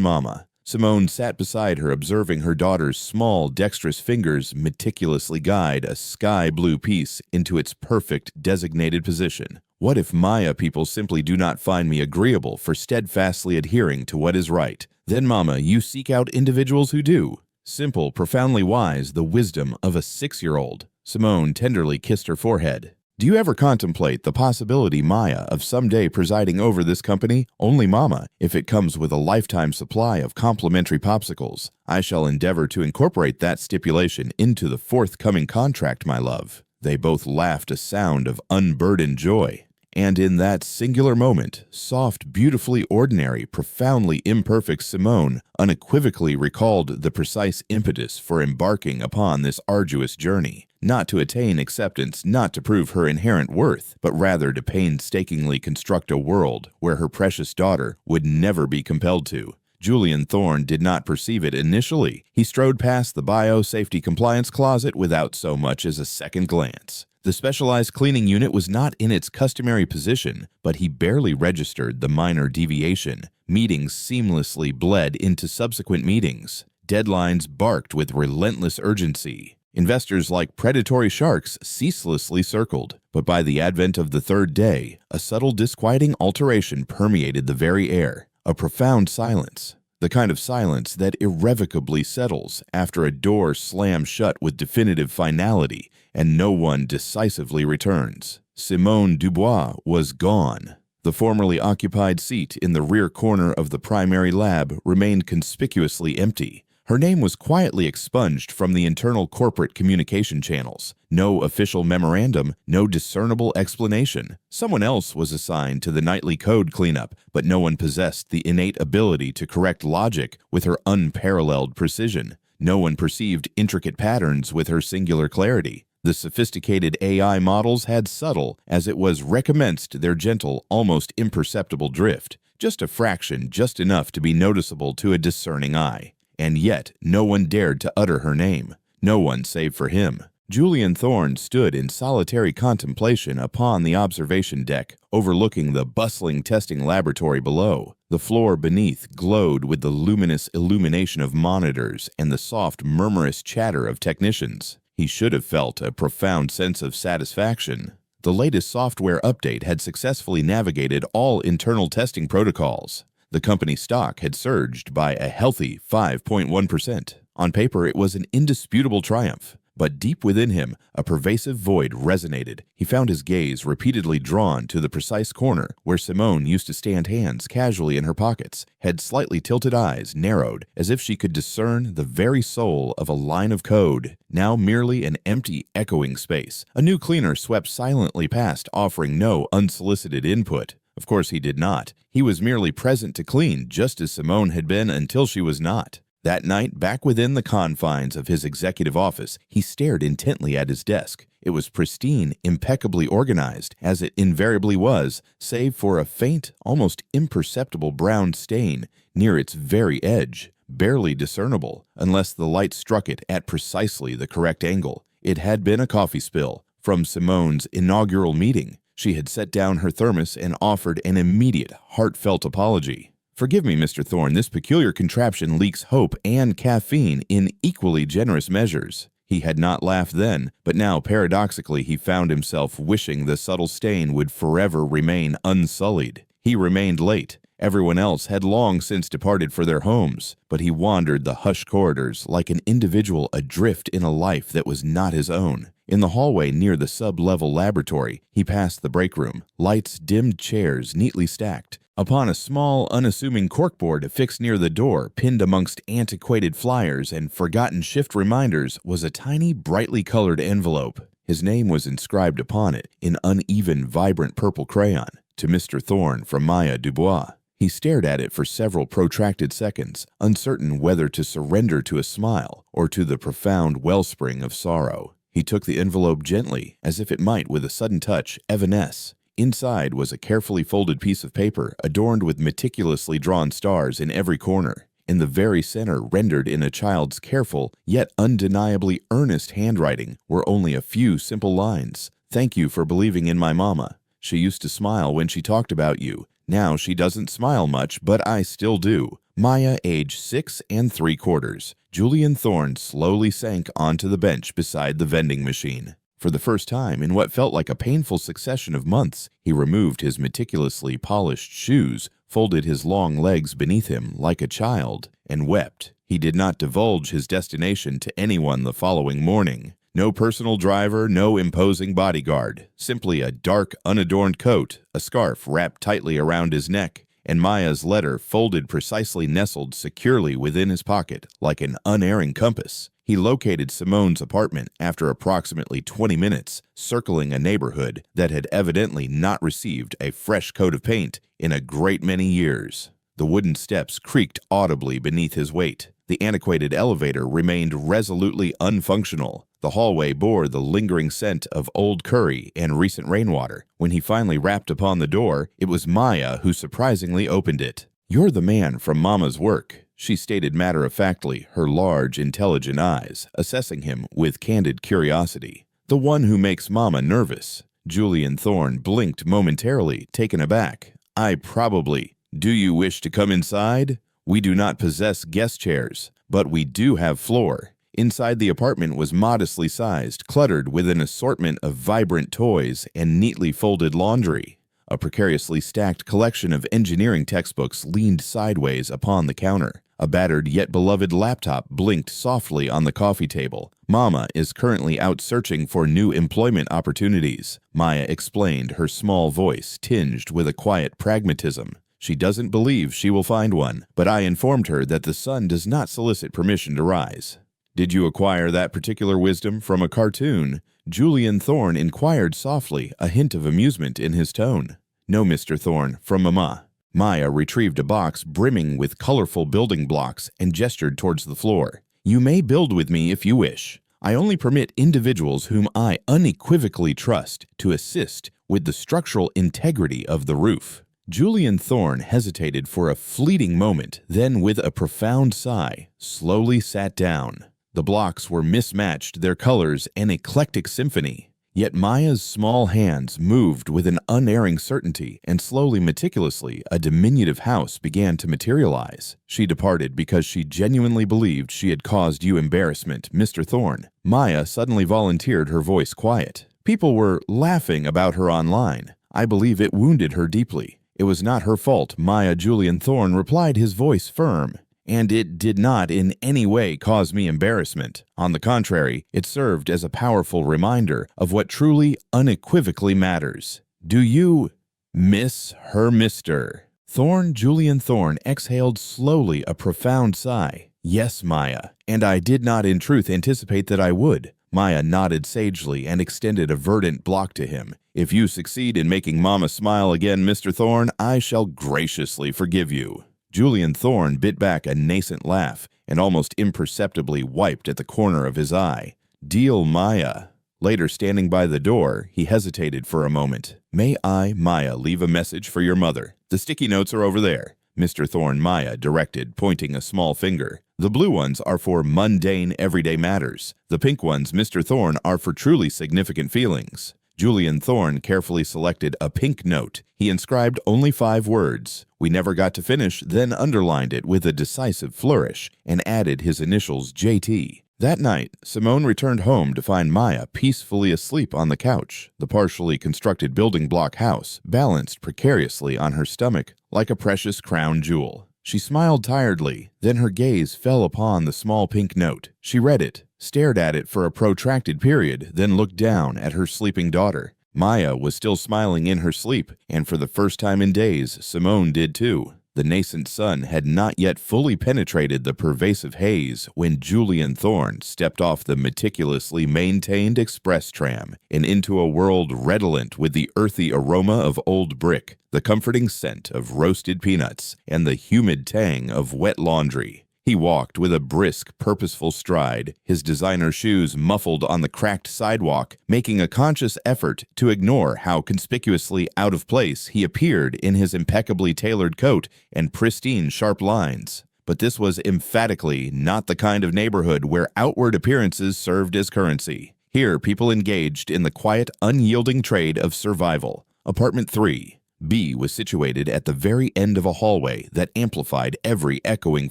Mama. Simone sat beside her, observing her daughter's small, dexterous fingers meticulously guide a sky-blue piece into its perfect designated position. What if Maya people simply do not find me agreeable for steadfastly adhering to what is right? Then, Mama, you seek out individuals who do. Simple, profoundly wise, the wisdom of a 6-year-old. Simone tenderly kissed her forehead. Do you ever contemplate the possibility, Maya, of someday presiding over this company? Only, Mama, if it comes with a lifetime supply of complimentary popsicles. I shall endeavor to incorporate that stipulation into the forthcoming contract, my love. They both laughed a sound of unburdened joy. And in that singular moment, soft, beautifully ordinary, profoundly imperfect Simone unequivocally recalled the precise impetus for embarking upon this arduous journey. Not to attain acceptance, not to prove her inherent worth, but rather to painstakingly construct a world where her precious daughter would never be compelled to. Julian Thorne did not perceive it initially. He strode past the biosafety compliance closet without so much as a second glance. The specialized cleaning unit was not in its customary position, but he barely registered the minor deviation. Meetings seamlessly bled into subsequent meetings. Deadlines barked with relentless urgency. Investors like predatory sharks ceaselessly circled. But by the advent of the third day, a subtle disquieting alteration permeated the very air. A profound silence. The kind of silence that irrevocably settles after a door slams shut with definitive finality and no one decisively returns. Simone Dubois was gone. The formerly occupied seat in the rear corner of the primary lab remained conspicuously empty. Her name was quietly expunged from the internal corporate communication channels. No official memorandum, no discernible explanation. Someone else was assigned to the nightly code cleanup, but no one possessed the innate ability to correct logic with her unparalleled precision. No one perceived intricate patterns with her singular clarity. The sophisticated AI models had subtle, as it was recommenced their gentle, almost imperceptible drift. Just a fraction, just enough to be noticeable to a discerning eye. And yet no one dared to utter her name. No one save for him. Julian Thorne stood in solitary contemplation upon the observation deck, overlooking the bustling testing laboratory below. The floor beneath glowed with the luminous illumination of monitors and the soft, murmurous chatter of technicians. He should have felt a profound sense of satisfaction. The latest software update had successfully navigated all internal testing protocols. The company's stock had surged by a healthy 5.1%. On paper, it was an indisputable triumph. But deep within him, a pervasive void resonated. He found his gaze repeatedly drawn to the precise corner where Simone used to stand, hands casually in her pockets, head slightly tilted, eyes narrowed, as if she could discern the very soul of a line of code, now merely an empty, echoing space. A new cleaner swept silently past, offering no unsolicited input. Of course he did not. He was merely present to clean, just as Simone had been until she was not. That night, back within the confines of his executive office, he stared intently at his desk. It was pristine, impeccably organized, as it invariably was, save for a faint, almost imperceptible brown stain near its very edge, barely discernible, unless the light struck it at precisely the correct angle. It had been a coffee spill from Simone's inaugural meeting. She had set down her thermos and offered an immediate, heartfelt apology. Forgive me, Mr. Thorne, this peculiar contraption leaks hope and caffeine in equally generous measures. He had not laughed then, but now paradoxically he found himself wishing the subtle stain would forever remain unsullied. He remained late. Everyone else had long since departed for their homes, but he wandered the hushed corridors like an individual adrift in a life that was not his own. In the hallway near the sub-level laboratory, he passed the break room, lights dimmed chairs neatly stacked. Upon a small, unassuming corkboard affixed near the door, pinned amongst antiquated flyers and forgotten shift reminders, was a tiny, brightly colored envelope. His name was inscribed upon it in uneven, vibrant purple crayon, to Mr. Thorne from Maya Dubois. He stared at it for several protracted seconds, uncertain whether to surrender to a smile or to the profound wellspring of sorrow. He took the envelope gently, as if it might, with a sudden touch, evanesce. Inside was a carefully folded piece of paper adorned with meticulously drawn stars in every corner. In the very center, rendered in a child's careful yet undeniably earnest handwriting, were only a few simple lines. "Thank you for believing in my mama. She used to smile when she talked about you. Now she doesn't smile much, but I still do. Maya, age 6 3/4. Julian Thorne slowly sank onto the bench beside the vending machine. For the first time in what felt like a painful succession of months, he removed his meticulously polished shoes, folded his long legs beneath him like a child, and wept. He did not divulge his destination to anyone the following morning. No personal driver, no imposing bodyguard, simply a dark, unadorned coat, a scarf wrapped tightly around his neck, and Maya's letter folded precisely nestled securely within his pocket like an unerring compass. He located Simone's apartment after approximately 20 minutes, circling a neighborhood that had evidently not received a fresh coat of paint in a great many years. The wooden steps creaked audibly beneath his weight. The antiquated elevator remained resolutely unfunctional. The hallway bore the lingering scent of old curry and recent rainwater. When he finally rapped upon the door, it was Maya who surprisingly opened it. "You're the man from Mama's work," she stated matter-of-factly, her large, intelligent eyes assessing him with candid curiosity. "The one who makes Mama nervous." Julian Thorne blinked momentarily, taken aback. "I probably. Do you wish to come inside? We do not possess guest chairs, but we do have floor." Inside the apartment was modestly sized, cluttered with an assortment of vibrant toys and neatly folded laundry. A precariously stacked collection of engineering textbooks leaned sideways upon the counter. A battered yet beloved laptop blinked softly on the coffee table. "Mama is currently out searching for new employment opportunities," Maya explained, her small voice tinged with a quiet pragmatism. "She doesn't believe she will find one, but I informed her that the sun does not solicit permission to rise." "Did you acquire that particular wisdom from a cartoon?" Julian Thorne inquired softly, a hint of amusement in his tone. "No, Mr. Thorne, from Mama." Maya retrieved a box brimming with colorful building blocks and gestured towards the floor. "You may build with me if you wish. I only permit individuals whom I unequivocally trust to assist with the structural integrity of the roof." Julian Thorne hesitated for a fleeting moment, then with a profound sigh, slowly sat down. The blocks were mismatched, their colors an eclectic symphony. Yet Maya's small hands moved with an unerring certainty, and slowly, meticulously, a diminutive house began to materialize. "She departed because she genuinely believed she had caused you embarrassment, Mr. Thorne." Maya suddenly volunteered, her voice quiet. "People were laughing about her online. I believe it wounded her deeply." "It was not her fault," Maya Julian Thorne replied, his voice firm. "And it did not in any way cause me embarrassment. On the contrary, it served as a powerful reminder of what truly, unequivocally matters. Do you miss her, Mr. Thorne?" Julian Thorne exhaled slowly a profound sigh. "Yes, Maya, and I did not in truth anticipate that I would." Maya nodded sagely and extended a verdant block to him. "If you succeed in making Mama smile again, Mr. Thorne, I shall graciously forgive you." Julian Thorne bit back a nascent laugh and almost imperceptibly wiped at the corner of his eye. "Deal, Maya." Later, standing by the door, he hesitated for a moment. "May I, Maya, leave a message for your mother? The sticky notes are over there." Mr. Thorne, Maya directed, pointing a small finger. "The blue ones are for mundane, everyday matters. The pink ones, Mr. Thorne, are for truly significant feelings." Julian Thorne carefully selected a pink note. He inscribed only 5 words. "We never got to finish," then underlined it with a decisive flourish and added his initials JT. That night, Simone returned home to find Maya peacefully asleep on the couch, the partially constructed building block house balanced precariously on her stomach like a precious crown jewel. She smiled tiredly, then her gaze fell upon the small pink note. She read it, stared at it for a protracted period, then looked down at her sleeping daughter. Maya was still smiling in her sleep, and for the first time in days, Simone did too. The nascent sun had not yet fully penetrated the pervasive haze when Julian Thorne stepped off the meticulously maintained express tram and into a world redolent with the earthy aroma of old brick, the comforting scent of roasted peanuts, and the humid tang of wet laundry. He walked with a brisk, purposeful stride, his designer shoes muffled on the cracked sidewalk, making a conscious effort to ignore how conspicuously out of place he appeared in his impeccably tailored coat and pristine, sharp lines. But this was emphatically not the kind of neighborhood where outward appearances served as currency. Here, people engaged in the quiet, unyielding trade of survival. Apartment 3. B was situated at the very end of a hallway that amplified every echoing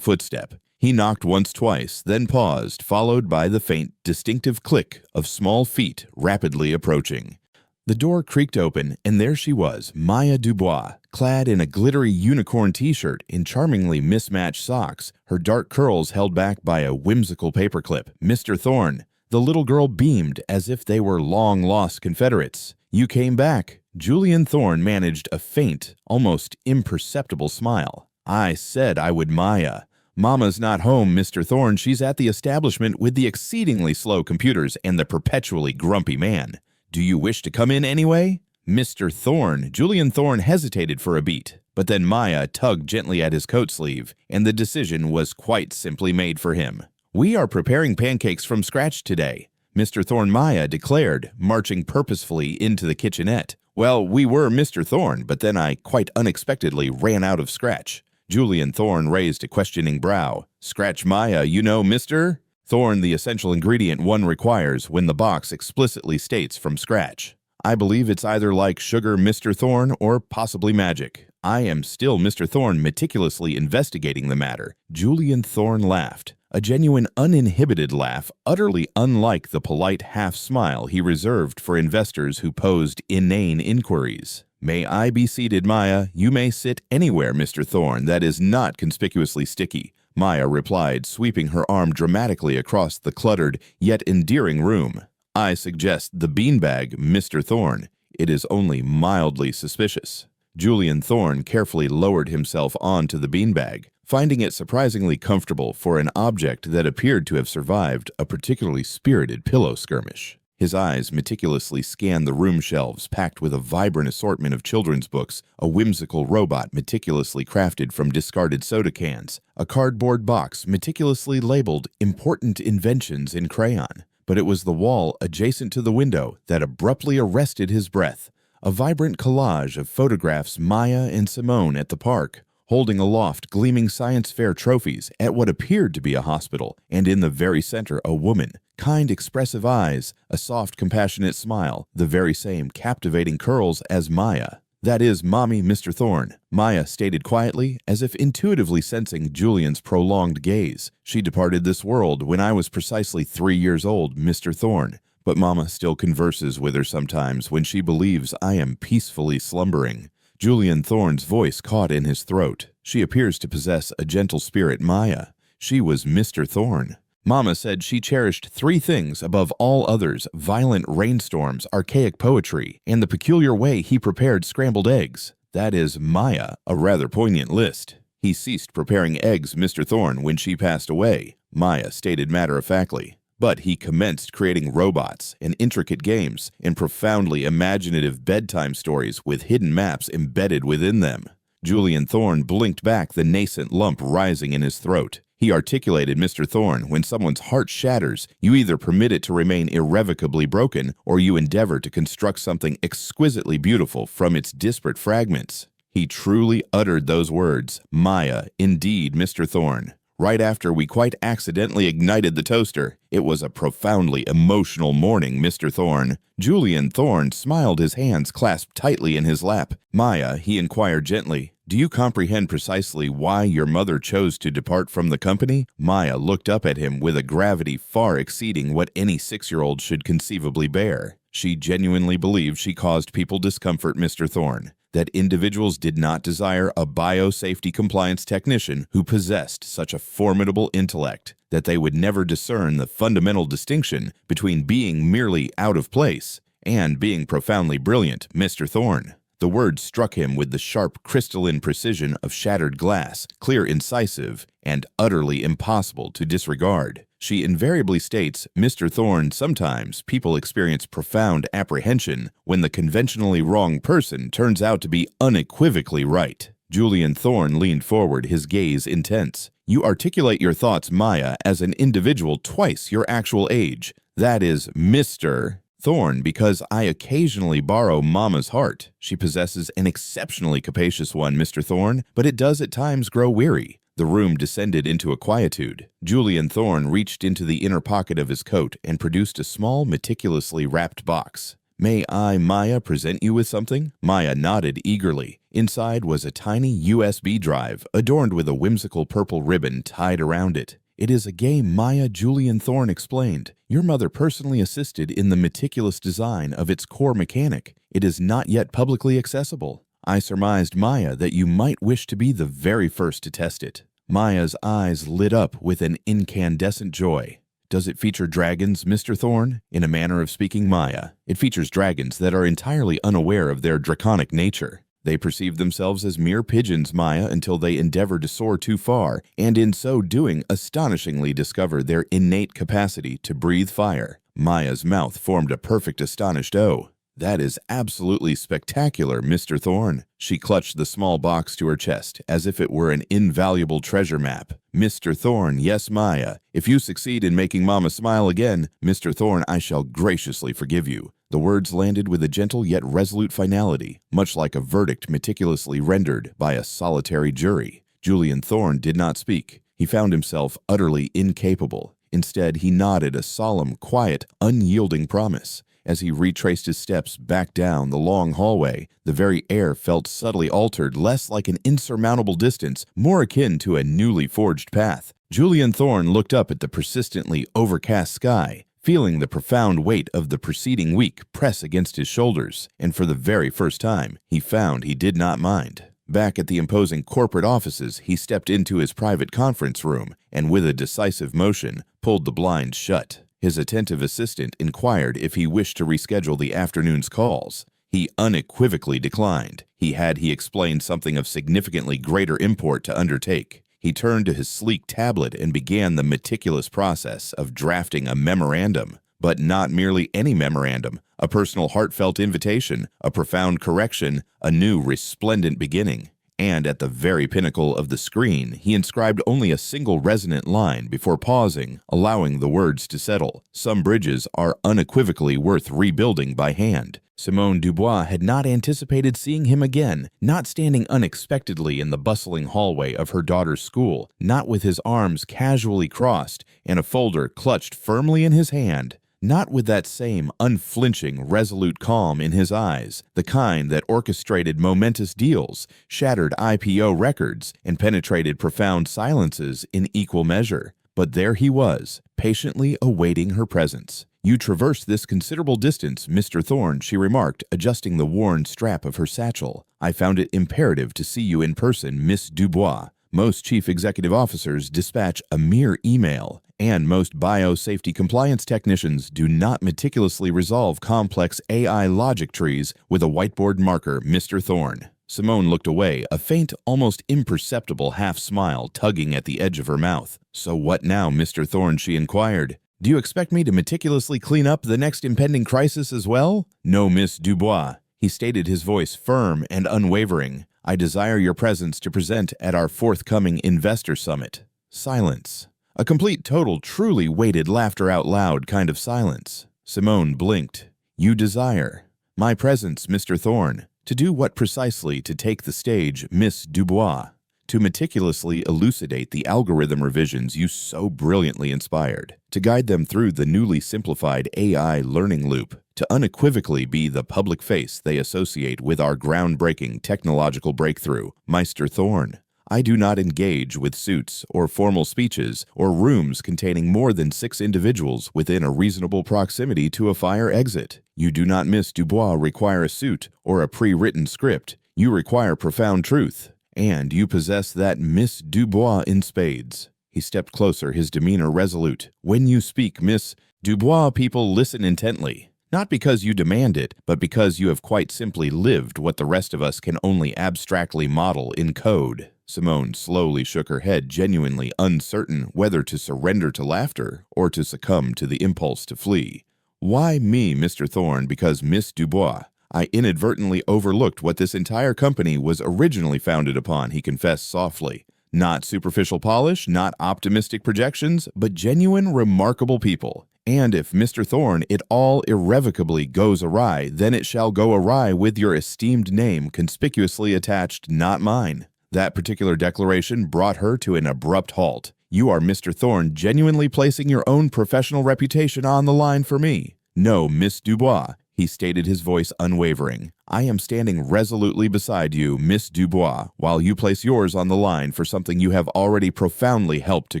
footstep. He knocked once, twice, then paused, followed by the faint, distinctive click of small feet rapidly approaching. The door creaked open, and there she was, Maya Dubois, clad in a glittery unicorn t-shirt and charmingly mismatched socks, her dark curls held back by a whimsical paperclip. Mr. Thorne. The little girl beamed as if they were long-lost Confederates. "You came back." Julian Thorne managed a faint, almost imperceptible smile. "I said I would, Maya. Mama's not home, Mr. Thorne. She's at the establishment with the exceedingly slow computers and the perpetually grumpy man. Do you wish to come in anyway?" Mr. Thorne. Julian Thorne hesitated for a beat, but then Maya tugged gently at his coat sleeve, and the decision was quite simply made for him. "We are preparing pancakes from scratch today," Mr. Thorne. Maya declared, marching purposefully into the kitchenette. "Well, we were Mr. Thorne, but then I quite unexpectedly ran out of scratch." Julian Thorne raised a questioning brow. "Scratch, Maya, you know, Mr. Thorne, the essential ingredient one requires when the box explicitly states from scratch. I believe it's either like sugar, Mr. Thorne, or possibly magic. I am still Mr. Thorne, meticulously investigating the matter." Julian Thorne laughed. A genuine, uninhibited laugh, utterly unlike the polite half-smile he reserved for investors who posed inane inquiries. "May I be seated, Maya? You may sit anywhere, Mr. Thorne, that is not conspicuously sticky," Maya replied, sweeping her arm dramatically across the cluttered, yet endearing room. "I suggest the beanbag, Mr. Thorne. It is only mildly suspicious." Julian Thorne carefully lowered himself onto the beanbag, finding it surprisingly comfortable for an object that appeared to have survived a particularly spirited pillow skirmish. His eyes meticulously scanned the room shelves packed with a vibrant assortment of children's books, a whimsical robot meticulously crafted from discarded soda cans, a cardboard box meticulously labeled "Important Inventions" in crayon. But it was the wall adjacent to the window that abruptly arrested his breath. A vibrant collage of photographs Maya and Simone at the park, holding aloft gleaming science fair trophies at what appeared to be a hospital, and in the very center a woman, kind expressive eyes, a soft compassionate smile, the very same captivating curls as Maya. "That is Mommy, Mr. Thorne," Maya stated quietly, as if intuitively sensing Julian's prolonged gaze. "She departed this world when I was precisely 3 years old, Mr. Thorne. But Mama still converses with her sometimes when she believes I am peacefully slumbering." Julian Thorne's voice caught in his throat. "She appears to possess a gentle spirit, Maya. She was Mr. Thorne. Mama said she cherished 3 things above all others: violent rainstorms, archaic poetry, and the peculiar way he prepared scrambled eggs. That is, Maya, a rather poignant list." "He ceased preparing eggs, Mr. Thorne, when she passed away," Maya stated matter-of-factly. "But he commenced creating robots and intricate games and profoundly imaginative bedtime stories with hidden maps embedded within them." Julian Thorne blinked back the nascent lump rising in his throat. He articulated, "Mr. Thorne, when someone's heart shatters, you either permit it to remain irrevocably broken, or you endeavor to construct something exquisitely beautiful from its disparate fragments." He truly uttered those words, "Maya, indeed, Mr. Thorne." Right after we quite accidentally ignited the toaster. It was a profoundly emotional morning, Mr. Thorne. Julian Thorne smiled, his hands clasped tightly in his lap. Maya, he inquired gently, do you comprehend precisely why your mother chose to depart from the company? Maya looked up at him with a gravity far exceeding what any 6-year-old should conceivably bear. She genuinely believed she caused people discomfort, Mr. Thorne, that individuals did not desire a biosafety compliance technician who possessed such a formidable intellect, that they would never discern the fundamental distinction between being merely out of place and being profoundly brilliant, Mr. Thorne. The words struck him with the sharp crystalline precision of shattered glass, clear, incisive, and utterly impossible to disregard. She invariably states, Mr. Thorne, sometimes people experience profound apprehension when the conventionally wrong person turns out to be unequivocally right. Julian Thorne leaned forward, his gaze intense. You articulate your thoughts, Maya, as an individual twice your actual age. That is Mr. Thorne, because I occasionally borrow Mama's heart. She possesses an exceptionally capacious one, Mr. Thorne, but it does at times grow weary. The room descended into a quietude. Julian Thorne reached into the inner pocket of his coat and produced a small, meticulously wrapped box. May I, Maya, present you with something? Maya nodded eagerly. Inside was a tiny USB drive, adorned with a whimsical purple ribbon tied around it. It is a game, Maya, Julian Thorne explained. Your mother personally assisted in the meticulous design of its core mechanic. It is not yet publicly accessible. I surmised, Maya, that you might wish to be the very first to test it. Maya's eyes lit up with an incandescent joy. Does it feature dragons, Mr. Thorne? In a manner of speaking, Maya, it features dragons that are entirely unaware of their draconic nature. They perceive themselves as mere pigeons, Maya, until they endeavor to soar too far, and in so doing astonishingly discover their innate capacity to breathe fire. Maya's mouth formed a perfect astonished O. That is absolutely spectacular, Mr. Thorne. She clutched the small box to her chest as if it were an invaluable treasure map. Mr. Thorne, yes, Maya. If you succeed in making Mama smile again, Mr. Thorne, I shall graciously forgive you. The words landed with a gentle yet resolute finality, much like a verdict meticulously rendered by a solitary jury. Julian Thorne did not speak. He found himself utterly incapable. Instead, he nodded a solemn, quiet, unyielding promise. As he retraced his steps back down the long hallway, the very air felt subtly altered, less like an insurmountable distance, more akin to a newly forged path. Julian Thorne looked up at the persistently overcast sky, feeling the profound weight of the preceding week press against his shoulders, and for the very first time, he found he did not mind. Back at the imposing corporate offices, he stepped into his private conference room and, with a decisive motion, pulled the blinds shut. His attentive assistant inquired if he wished to reschedule the afternoon's calls. He unequivocally declined. He explained something of significantly greater import to undertake. He turned to his sleek tablet and began the meticulous process of drafting a memorandum. But not merely any memorandum, a personal heartfelt invitation, a profound correction, a new resplendent beginning. And at the very pinnacle of the screen, he inscribed only a single resonant line before pausing, allowing the words to settle. Some bridges are unequivocally worth rebuilding by hand. Simone Dubois had not anticipated seeing him again, not standing unexpectedly in the bustling hallway of her daughter's school, not with his arms casually crossed and a folder clutched firmly in his hand. Not with that same unflinching, resolute calm in his eyes, the kind that orchestrated momentous deals, shattered IPO records, and penetrated profound silences in equal measure. But there he was, patiently awaiting her presence. You traversed this considerable distance, Mr. Thorne, she remarked, adjusting the worn strap of her satchel. I found it imperative to see you in person, Miss Dubois. Most chief executive officers dispatch a mere email, and most biosafety compliance technicians do not meticulously resolve complex AI logic trees with a whiteboard marker, Mr. Thorne. Simone looked away, a faint, almost imperceptible half-smile tugging at the edge of her mouth. So what now, Mr. Thorne, she inquired. Do you expect me to meticulously clean up the next impending crisis as well? No, Miss Dubois. He stated, his voice firm and unwavering. I desire your presence to present at our forthcoming investor summit. Silence. A complete, total, truly weighted laughter out loud kind of silence. Simone blinked. You desire my presence, Mr. Thorne. To do what precisely? To take the stage, Miss Dubois. to meticulously elucidate the algorithm revisions you so brilliantly inspired, to guide them through the newly simplified AI learning loop, to unequivocally be the public face they associate with our groundbreaking technological breakthrough, Meister Thorn. I do not engage with suits or formal speeches or rooms containing more than 6 individuals within a reasonable proximity to a fire exit. You do not, Miss Dubois, require a suit or a pre-written script. You require profound truth, and you possess that Miss Dubois in spades. He stepped closer, his demeanor resolute. When you speak, Miss Dubois, people listen intently. Not because you demand it, but because you have quite simply lived what the rest of us can only abstractly model in code. Simone slowly shook her head, genuinely uncertain whether to surrender to laughter or to succumb to the impulse to flee. Why me, Mr. Thorne? Because Miss Dubois. I inadvertently overlooked what this entire company was originally founded upon, he confessed softly. Not superficial polish, not optimistic projections, but genuine, remarkable people. And if, Mr. Thorne, it all irrevocably goes awry, then it shall go awry with your esteemed name conspicuously attached, not mine. That particular declaration brought her to an abrupt halt. You are, Mr. Thorne, genuinely placing your own professional reputation on the line for me. No, Miss Dubois, he stated, his voice unwavering. I am standing resolutely beside you, Miss Dubois, while you place yours on the line for something you have already profoundly helped to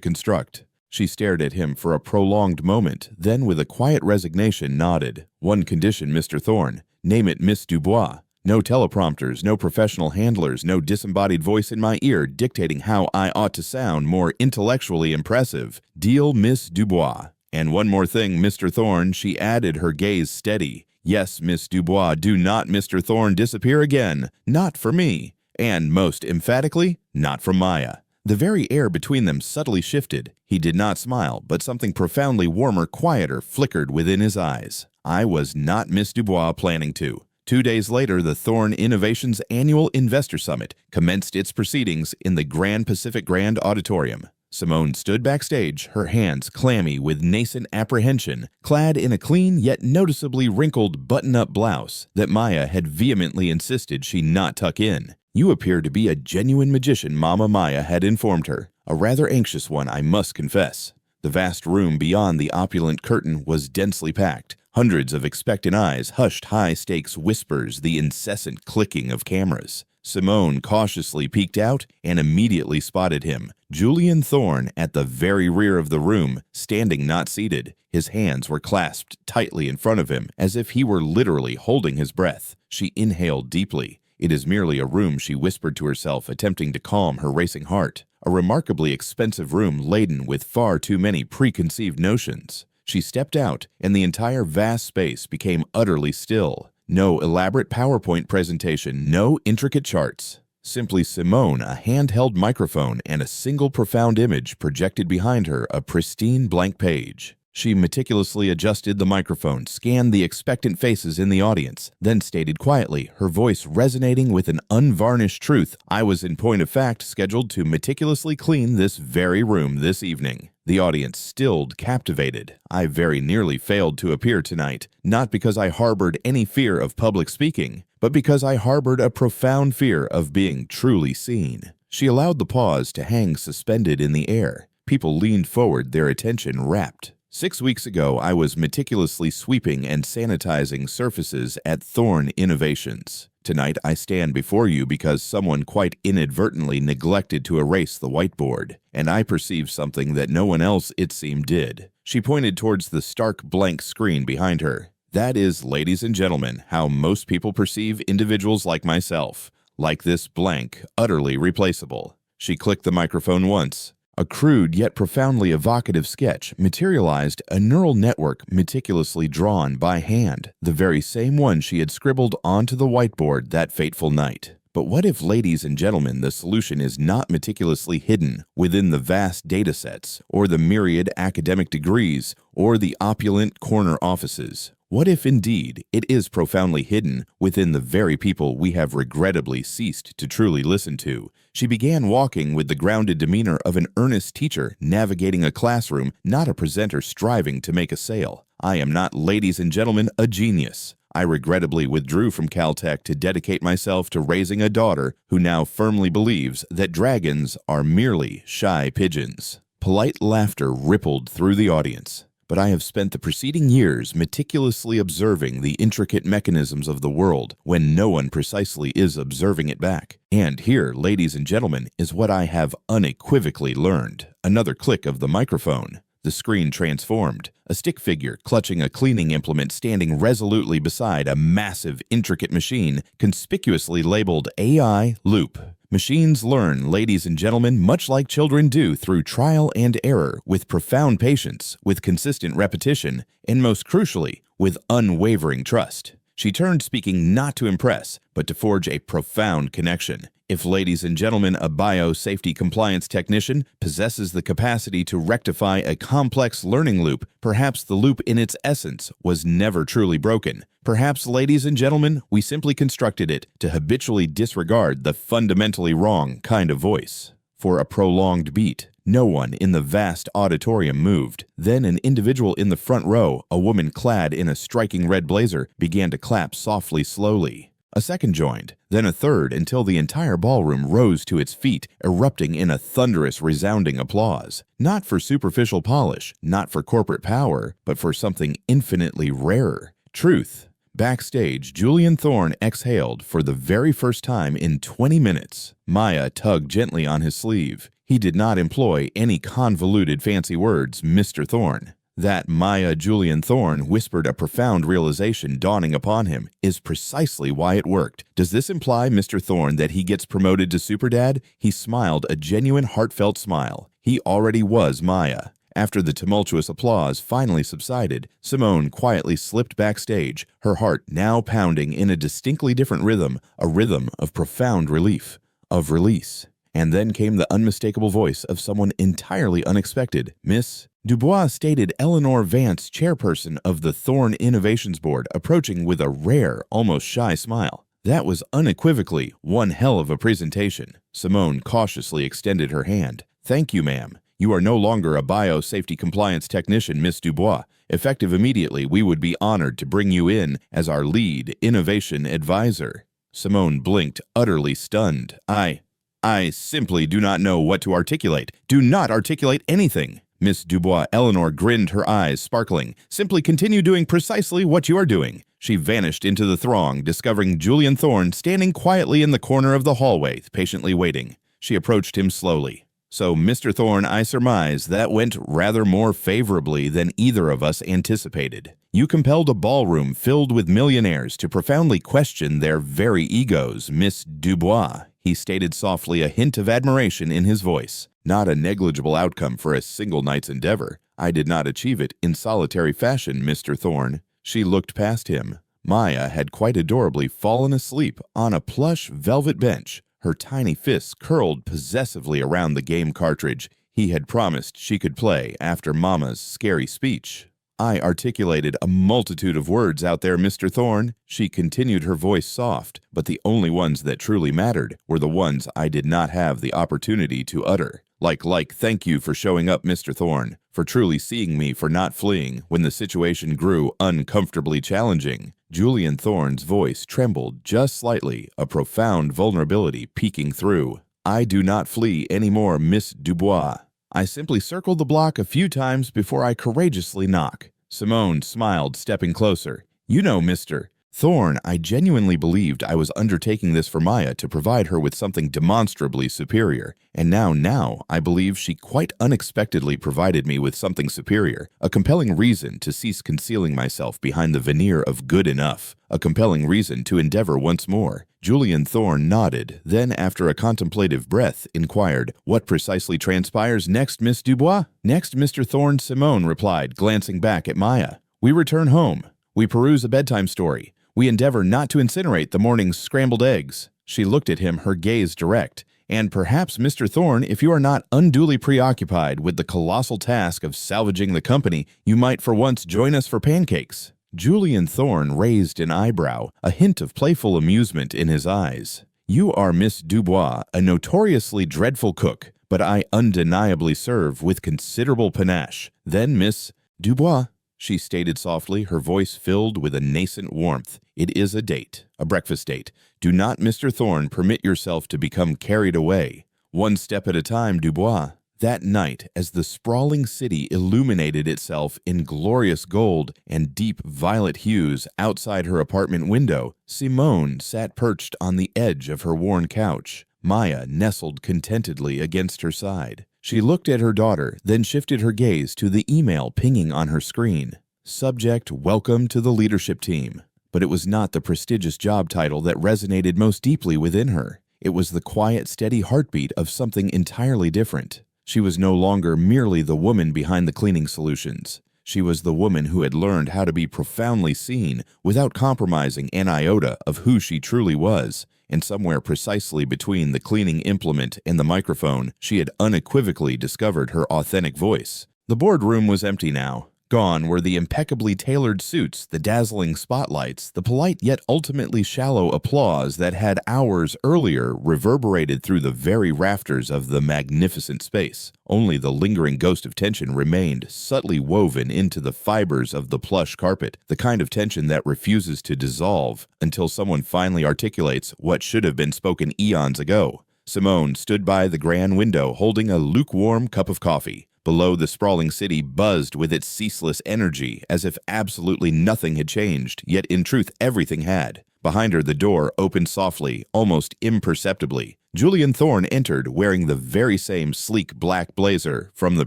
construct. She stared at him for a prolonged moment, then with a quiet resignation nodded. One condition, Mr. Thorne. Name it, Miss Dubois. No teleprompters, no professional handlers, no disembodied voice in my ear dictating how I ought to sound more intellectually impressive. Deal, Miss Dubois. And one more thing, Mr. Thorne, she added, her gaze steady. Yes, Miss Dubois, do not, Mr. Thorne, disappear again. Not for me. And most emphatically, not from Maya. The very air between them subtly shifted. He did not smile, but something profoundly warmer, quieter, flickered within his eyes. I was not, Miss Dubois, planning to. 2 days later, the Thorne Innovations Annual Investor Summit commenced its proceedings in the Grand Pacific Grand Auditorium. Simone stood backstage, her hands clammy with nascent apprehension, clad in a clean yet noticeably wrinkled button-up blouse that Maya had vehemently insisted she not tuck in. You appear to be a genuine magician, Mama Maya had informed her. A rather anxious one, I must confess. The vast room beyond the opulent curtain was densely packed. Hundreds of expectant eyes hushed high-stakes whispers, the incessant clicking of cameras. Simone cautiously peeked out and immediately spotted him, Julian Thorne, at the very rear of the room, standing not seated. His hands were clasped tightly in front of him, as if he were literally holding his breath. She inhaled deeply. It is merely a room, she whispered to herself, attempting to calm her racing heart. A remarkably expensive room laden with far too many preconceived notions. She stepped out, and the entire vast space became utterly still. No elaborate PowerPoint presentation, no intricate charts. Simply Simone, a handheld microphone, and a single profound image projected behind her, a pristine blank page. She meticulously adjusted the microphone, scanned the expectant faces in the audience, then stated quietly, her voice resonating with an unvarnished truth, I was in point of fact scheduled to meticulously clean this very room this evening. The audience stilled, captivated. I very nearly failed to appear tonight, not because I harbored any fear of public speaking, but because I harbored a profound fear of being truly seen. She allowed the pause to hang suspended in the air. People leaned forward, their attention rapt. 6 weeks ago, I was meticulously sweeping and sanitizing surfaces at Thorne Innovations. Tonight, I stand before you because someone quite inadvertently neglected to erase the whiteboard, and I perceived something that no one else, it seemed, did. She pointed towards the stark blank screen behind her. That is, ladies and gentlemen, how most people perceive individuals like myself, like this blank, utterly replaceable. She clicked the microphone once. A crude yet profoundly evocative sketch materialized, a neural network meticulously drawn by hand, the very same one she had scribbled onto the whiteboard that fateful night. But what if, ladies and gentlemen, the solution is not meticulously hidden within the vast datasets, or the myriad academic degrees, or the opulent corner offices? What if, indeed, it is profoundly hidden within the very people we have regrettably ceased to truly listen to? She began walking with the grounded demeanor of an earnest teacher navigating a classroom, not a presenter striving to make a sale. I am not, ladies and gentlemen, a genius. I regrettably withdrew from Caltech to dedicate myself to raising a daughter who now firmly believes that dragons are merely shy pigeons. Polite laughter rippled through the audience. But I have spent the preceding years meticulously observing the intricate mechanisms of the world when no one precisely is observing it back. And here, ladies and gentlemen, is what I have unequivocally learned. Another click of the microphone. The screen transformed. A stick figure clutching a cleaning implement standing resolutely beside a massive, intricate machine conspicuously labeled AI Loop. Machines learn, ladies and gentlemen, much like children do through trial and error, with profound patience, with consistent repetition, and most crucially, with unwavering trust. She turned, speaking not to impress, but to forge a profound connection. If, ladies and gentlemen, a biosafety compliance technician possesses the capacity to rectify a complex learning loop, perhaps the loop in its essence was never truly broken. Perhaps, ladies and gentlemen, we simply constructed it to habitually disregard the fundamentally wrong kind of voice. For a prolonged beat, no one in the vast auditorium moved. Then an individual in the front row, a woman clad in a striking red blazer, began to clap softly, slowly. A second joined, then a third, until the entire ballroom rose to its feet, erupting in a thunderous, resounding applause. Not for superficial polish, not for corporate power, but for something infinitely rarer. Truth. Backstage, Julian Thorne exhaled for the very first time in 20 minutes. Maya tugged gently on his sleeve. He did not employ any convoluted fancy words, Mr. Thorne. That Maya Julian Thorne whispered a profound realization dawning upon him is precisely why it worked. Does this imply, Mr. Thorne, that he gets promoted to Superdad? He smiled a genuine, heartfelt smile. He already was Maya. After the tumultuous applause finally subsided, Simone quietly slipped backstage, her heart now pounding in a distinctly different rhythm, a rhythm of profound relief, of release. And then came the unmistakable voice of someone entirely unexpected. Miss Dubois stated Eleanor Vance, chairperson of the Thorne Innovations Board, approaching with a rare, almost shy smile. That was unequivocally one hell of a presentation. Simone cautiously extended her hand. Thank you, ma'am. You are no longer a biosafety compliance technician, Miss Dubois. Effective immediately, we would be honored to bring you in as our lead innovation advisor. Simone blinked, utterly stunned. I simply do not know what to articulate. Do not articulate anything. Miss Dubois Eleanor grinned, her eyes sparkling. Simply continue doing precisely what you are doing. She vanished into the throng, discovering Julian Thorne standing quietly in the corner of the hallway, patiently waiting. She approached him slowly. So, Mr. Thorne, I surmise that went rather more favorably than either of us anticipated. You compelled a ballroom filled with millionaires to profoundly question their very egos, Miss Dubois. He stated softly, a hint of admiration in his voice. Not a negligible outcome for a single night's endeavor. I did not achieve it in solitary fashion, Mr. Thorne. She looked past him. Maya had quite adorably fallen asleep on a plush velvet bench, her tiny fists curled possessively around the game cartridge he had promised she could play after Mama's scary speech. I articulated a multitude of words out there, Mr. Thorne. She continued, her voice soft, but the only ones that truly mattered were the ones I did not have the opportunity to utter. Like, thank you for showing up, Mr. Thorne, for truly seeing me, for not fleeing when the situation grew uncomfortably challenging. Julian Thorne's voice trembled just slightly, a profound vulnerability peeking through. I do not flee anymore, Miss Dubois. I simply circle the block a few times before I courageously knock. Simone smiled, stepping closer. You know, Mr. Thorne, I genuinely believed I was undertaking this for Maya to provide her with something demonstrably superior. And now I believe she quite unexpectedly provided me with something superior, a compelling reason to cease concealing myself behind the veneer of good enough, a compelling reason to endeavor once more. Julian Thorne nodded, then after a contemplative breath, inquired, What precisely transpires next, Miss Dubois? Next, Mr. Thorne, Simone replied, glancing back at Maya. We return home. We peruse a bedtime story. We endeavor not to incinerate the morning's scrambled eggs. She looked at him, her gaze direct. And perhaps, Mr. Thorne, if you are not unduly preoccupied with the colossal task of salvaging the company, you might for once join us for pancakes. Julian Thorne raised an eyebrow, a hint of playful amusement in his eyes. You are Miss Dubois, a notoriously dreadful cook, but I undeniably serve with considerable panache. Then Miss Dubois. she stated softly, her voice filled with a nascent warmth. "It is a date, a breakfast date. Do not, Mr. Thorne, permit yourself to become carried away. One step at a time, Dubois." That night, as the sprawling city illuminated itself in glorious gold and deep violet hues outside her apartment window, Simone sat perched on the edge of her worn couch. Maya nestled contentedly against her side. She looked at her daughter, then shifted her gaze to the email pinging on her screen. Subject: Welcome to the leadership team. But it was not the prestigious job title that resonated most deeply within her. It was the quiet, steady heartbeat of something entirely different. She was no longer merely the woman behind the cleaning solutions. She was the woman who had learned how to be profoundly seen without compromising an iota of who she truly was. And somewhere precisely between the cleaning implement and the microphone, she had unequivocally discovered her authentic voice. The boardroom was empty now. Gone were the impeccably tailored suits, the dazzling spotlights, the polite yet ultimately shallow applause that had hours earlier reverberated through the very rafters of the magnificent space. Only the lingering ghost of tension remained, subtly woven into the fibers of the plush carpet, the kind of tension that refuses to dissolve until someone finally articulates what should have been spoken eons ago. Simone stood by the grand window holding a lukewarm cup of coffee. Below, the sprawling city buzzed with its ceaseless energy, as if absolutely nothing had changed, yet in truth everything had. Behind her, the door opened softly, almost imperceptibly. Julian Thorne entered, wearing the very same sleek black blazer from the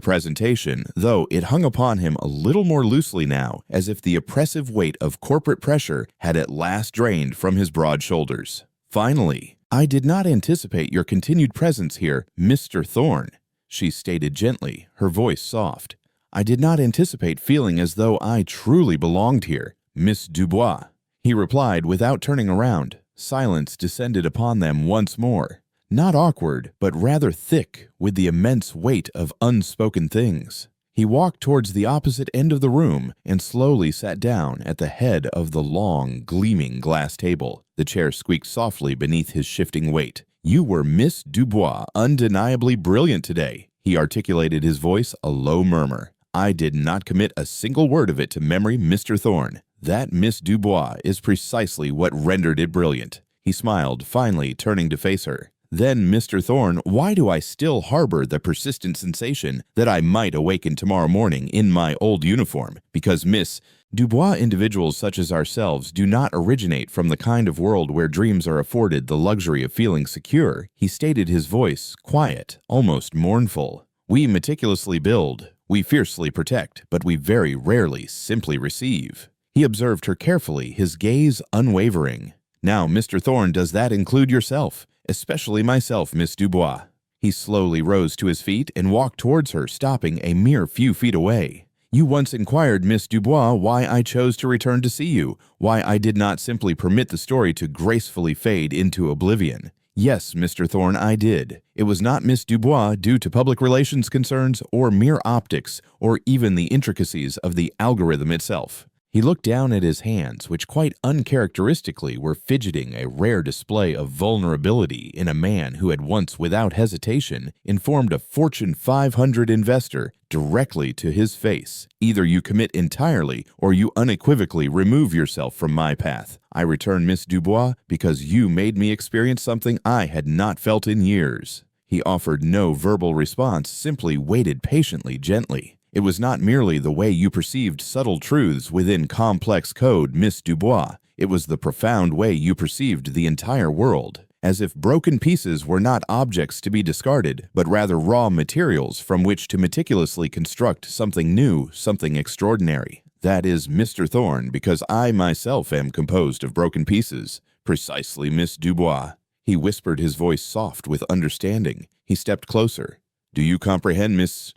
presentation, though it hung upon him a little more loosely now, as if the oppressive weight of corporate pressure had at last drained from his broad shoulders. "Finally, I did not anticipate your continued presence here, Mr. Thorne," she stated gently, her voice soft. "I did not anticipate feeling as though I truly belonged here, Miss Dubois," he replied without turning around. Silence descended upon them once more. Not awkward, but rather thick with the immense weight of unspoken things. He walked towards the opposite end of the room and slowly sat down at the head of the long, gleaming glass table. The chair squeaked softly beneath his shifting weight. "You were Miss Dubois, undeniably brilliant today," he articulated, his voice a low murmur. "I did not commit a single word of it to memory, Mr. Thorne. That Miss Dubois is precisely what rendered it brilliant." He smiled, finally turning to face her. "Then, Mr. Thorne, why do I still harbor the persistent sensation that I might awaken tomorrow morning in my old uniform? Because Miss Dubois, individuals such as ourselves do not originate from the kind of world where dreams are afforded the luxury of feeling secure," he stated, his voice quiet, almost mournful. "We meticulously build, we fiercely protect, but we very rarely simply receive." He observed her carefully, his gaze unwavering. "Now, Mr. Thorne, does that include yourself? Especially myself, Miss Dubois." He slowly rose to his feet and walked towards her, stopping a mere few feet away. "You once inquired, Miss Dubois, why I chose to return to see you, why I did not simply permit the story to gracefully fade into oblivion. Yes, Mr. Thorne, I did. It was not Miss Dubois due to public relations concerns or mere optics or even the intricacies of the algorithm itself." He looked down at his hands, which quite uncharacteristically were fidgeting, a rare display of vulnerability in a man who had once, without hesitation, informed a Fortune 500 investor directly to his face. "Either you commit entirely or you unequivocally remove yourself from my path. I return, Miss Dubois, because you made me experience something I had not felt in years." He offered no verbal response, simply waited patiently, gently. "It was not merely the way you perceived subtle truths within complex code, Miss Dubois. It was the profound way you perceived the entire world, as if broken pieces were not objects to be discarded, but rather raw materials from which to meticulously construct something new, something extraordinary. That is, Mr. Thorne, because I myself am composed of broken pieces." "Precisely, Miss Dubois." He whispered, his voice soft with understanding. He stepped closer. "Do you comprehend, Miss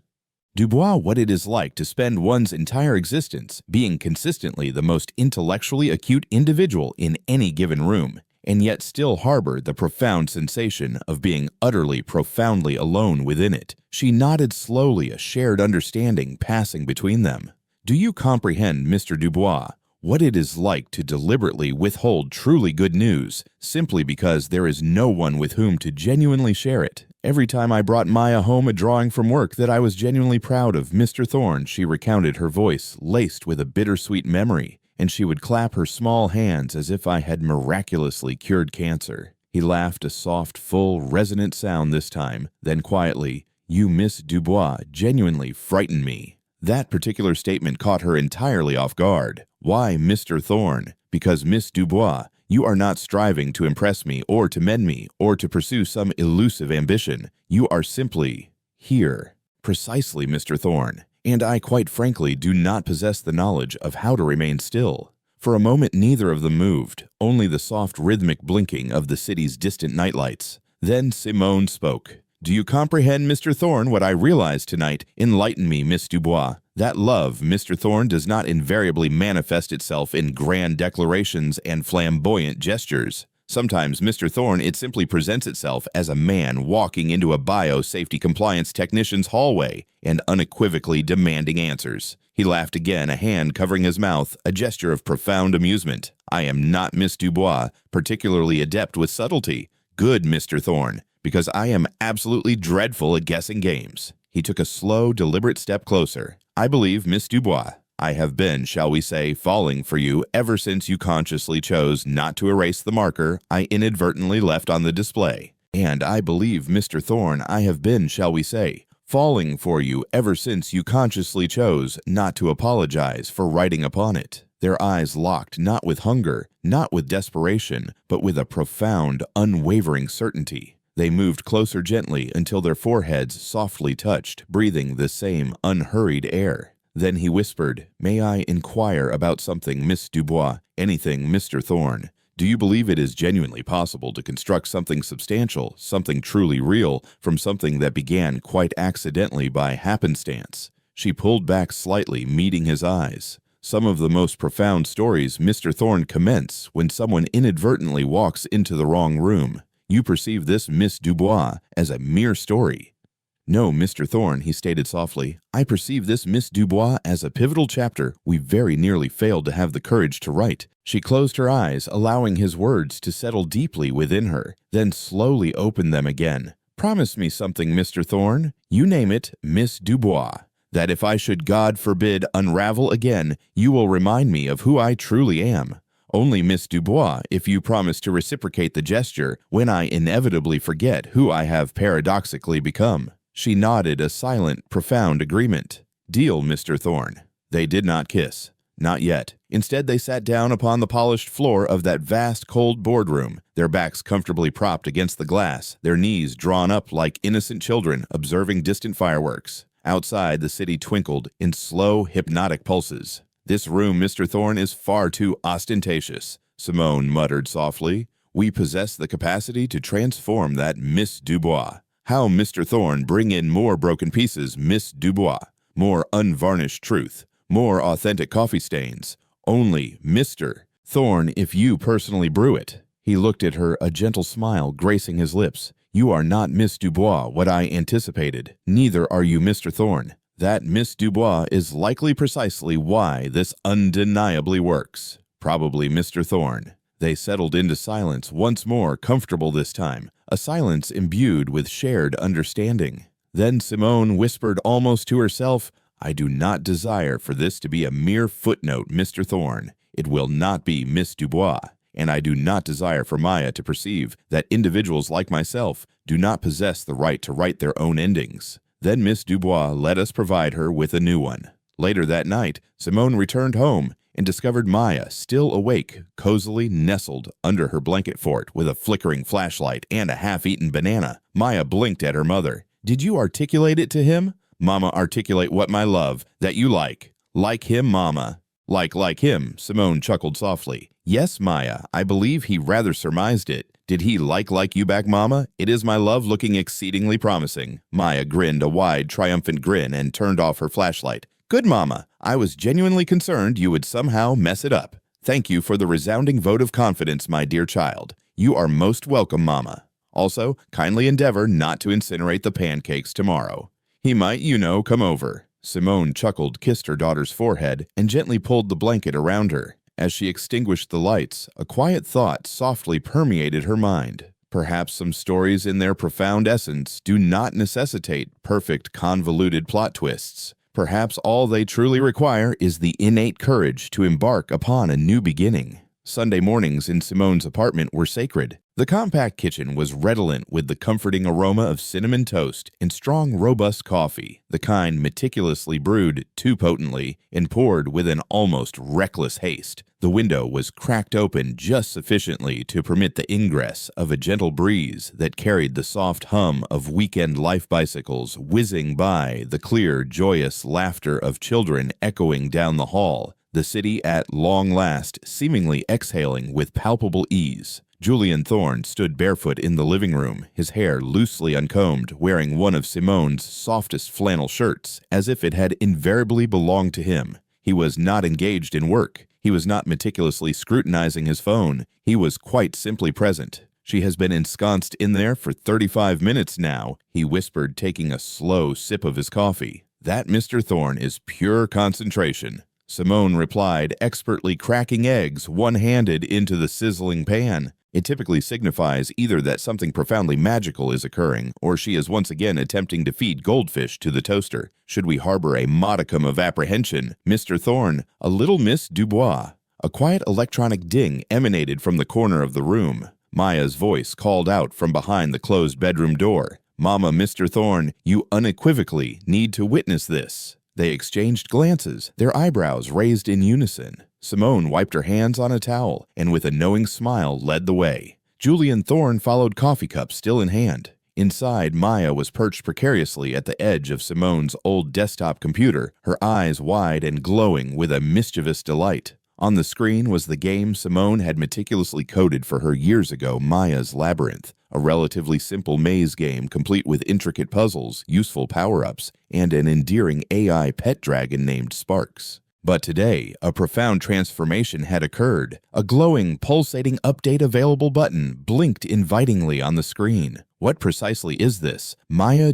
Dubois, what it is like to spend one's entire existence being consistently the most intellectually acute individual in any given room, and yet still harbor the profound sensation of being utterly, profoundly alone within it?" She nodded slowly, a shared understanding passing between them. "Do you comprehend, Mr. Dubois, what it is like to deliberately withhold truly good news, simply because there is no one with whom to genuinely share it? Every time I brought Maya home a drawing from work that I was genuinely proud of, Mr. Thorne, she recounted, her voice laced with a bittersweet memory, and she would clap her small hands as if I had miraculously cured cancer. He laughed, a soft, full, resonant sound this time, then quietly, "You, Miss Dubois, genuinely frighten me." That particular statement caught her entirely off guard. "Why, Mr. Thorne?" "Because, Miss Dubois, you are not striving to impress me or to mend me or to pursue some elusive ambition. You are simply here." "Precisely, Mr. Thorne. And I, quite frankly, do not possess the knowledge of how to remain still." For a moment neither of them moved, only the soft rhythmic blinking of the city's distant nightlights. Then Simone spoke. "Do you comprehend, Mr. Thorne, what I realize tonight? Enlighten me, Miss Dubois. That love, Mr. Thorne, does not invariably manifest itself in grand declarations and flamboyant gestures. Sometimes, Mr. Thorne, it simply presents itself as a man walking into a biosafety compliance technician's hallway and unequivocally demanding answers." He laughed again, a hand covering his mouth, a gesture of profound amusement. "I am not, Miss Dubois, particularly adept with subtlety. Good, Mr. Thorne, because I am absolutely dreadful at guessing games." He took a slow, deliberate step closer. "I believe, Miss Dubois, I have been, shall we say, falling for you ever since you consciously chose not to erase the marker I inadvertently left on the display. And I believe, Mr. Thorne, I have been, shall we say, falling for you ever since you consciously chose not to apologize for writing upon it." Their eyes locked, not with hunger, not with desperation, but with a profound, unwavering certainty. They moved closer gently until their foreheads softly touched, breathing the same unhurried air. Then he whispered, "May I inquire about something, Miss Dubois? Anything, Mr. Thorne? Do you believe it is genuinely possible to construct something substantial, something truly real, from something that began quite accidentally by happenstance?" She pulled back slightly, meeting his eyes. "Some of the most profound stories, Mr. Thorne, commence when someone inadvertently walks into the wrong room. You perceive this, Miss Dubois, as a mere story." "No, Mr. Thorne," he stated softly. "I perceive this, Miss Dubois, as a pivotal chapter we very nearly failed to have the courage to write." She closed her eyes, allowing his words to settle deeply within her, then slowly opened them again. "Promise me something, Mr. Thorne. You name it, Miss Dubois. That if I should, God forbid, unravel again, you will remind me of who I truly am. Only, Miss Dubois, if you promise to reciprocate the gesture when I inevitably forget who I have paradoxically become." She nodded a silent, profound agreement. "Deal, Mr. Thorne." They did not kiss. Not yet. Instead, they sat down upon the polished floor of that vast, cold boardroom, their backs comfortably propped against the glass, their knees drawn up like innocent children observing distant fireworks. Outside, the city twinkled in slow, hypnotic pulses. "This room, Mr. Thorne, is far too ostentatious," Simone muttered softly. "We possess the capacity to transform that Miss Dubois. How, Mr. Thorne, bring in more broken pieces, Miss Dubois, more unvarnished truth, more authentic coffee stains. Only, Mr. Thorne, if you personally brew it." He looked at her, a gentle smile gracing his lips. "You are not Miss Dubois, what I anticipated. Neither are you Mr. Thorne. That Miss Dubois is likely precisely why this undeniably works. Probably, Mr. Thorne." They settled into silence, once more comfortable this time, a silence imbued with shared understanding. Then Simone whispered almost to herself, "I do not desire for this to be a mere footnote, Mr. Thorne. It will not be Miss Dubois. And I do not desire for Maya to perceive that individuals like myself do not possess the right to write their own endings." Then Miss Dubois let us provide her with a new one. Later that night, Simone returned home and discovered Maya still awake, cozily nestled under her blanket fort with a flickering flashlight and a half-eaten banana. Maya blinked at her mother. "Did you articulate it to him?" "Mama, articulate what, my love? That you like. Like him, Mama." Like him," Simone chuckled softly. "Yes, Maya, I believe he rather surmised it. Did he like you back, Mama? It is, my love, looking exceedingly promising." Maya grinned a wide, triumphant grin and turned off her flashlight. "Good, Mama. I was genuinely concerned you would somehow mess it up. Thank you for the resounding vote of confidence, my dear child. You are most welcome, Mama. Also, kindly endeavor not to incinerate the pancakes tomorrow. He might, come over." Simone chuckled, kissed her daughter's forehead, and gently pulled the blanket around her. As she extinguished the lights, a quiet thought softly permeated her mind. Perhaps some stories in their profound essence do not necessitate perfect convoluted plot twists. Perhaps all they truly require is the innate courage to embark upon a new beginning. Sunday mornings in Simone's apartment were sacred. The compact kitchen was redolent with the comforting aroma of cinnamon toast and strong, robust coffee, the kind meticulously brewed too potently and poured with an almost reckless haste. The window was cracked open just sufficiently to permit the ingress of a gentle breeze that carried the soft hum of weekend life bicycles whizzing by, the clear, joyous laughter of children echoing down the hall, the city at long last seemingly exhaling with palpable ease. Julian Thorne stood barefoot in the living room, his hair loosely uncombed, wearing one of Simone's softest flannel shirts, as if it had invariably belonged to him. He was not engaged in work. He was not meticulously scrutinizing his phone. He was quite simply present. "She has been ensconced in there for 35 minutes now," he whispered, taking a slow sip of his coffee. "That, Mr. Thorne, is pure concentration." Simone replied, expertly cracking eggs one-handed into the sizzling pan. It typically signifies either that something profoundly magical is occurring, or she is once again attempting to feed goldfish to the toaster. Should we harbor a modicum of apprehension, Mr. Thorne, a little Miss Dubois. A quiet electronic ding emanated from the corner of the room. Maya's voice called out from behind the closed bedroom door. "Mama, Mr. Thorne, you unequivocally need to witness this." They exchanged glances, their eyebrows raised in unison. Simone wiped her hands on a towel and with a knowing smile led the way. Julian Thorne followed, coffee cup still in hand. Inside, Maya was perched precariously at the edge of Simone's old desktop computer, her eyes wide and glowing with a mischievous delight. On the screen was the game Simone had meticulously coded for her years ago, Maya's Labyrinth, a relatively simple maze game complete with intricate puzzles, useful power-ups, and an endearing AI pet dragon named Sparks. But today, a profound transformation had occurred. A glowing, pulsating update available button blinked invitingly on the screen. "What precisely is this?"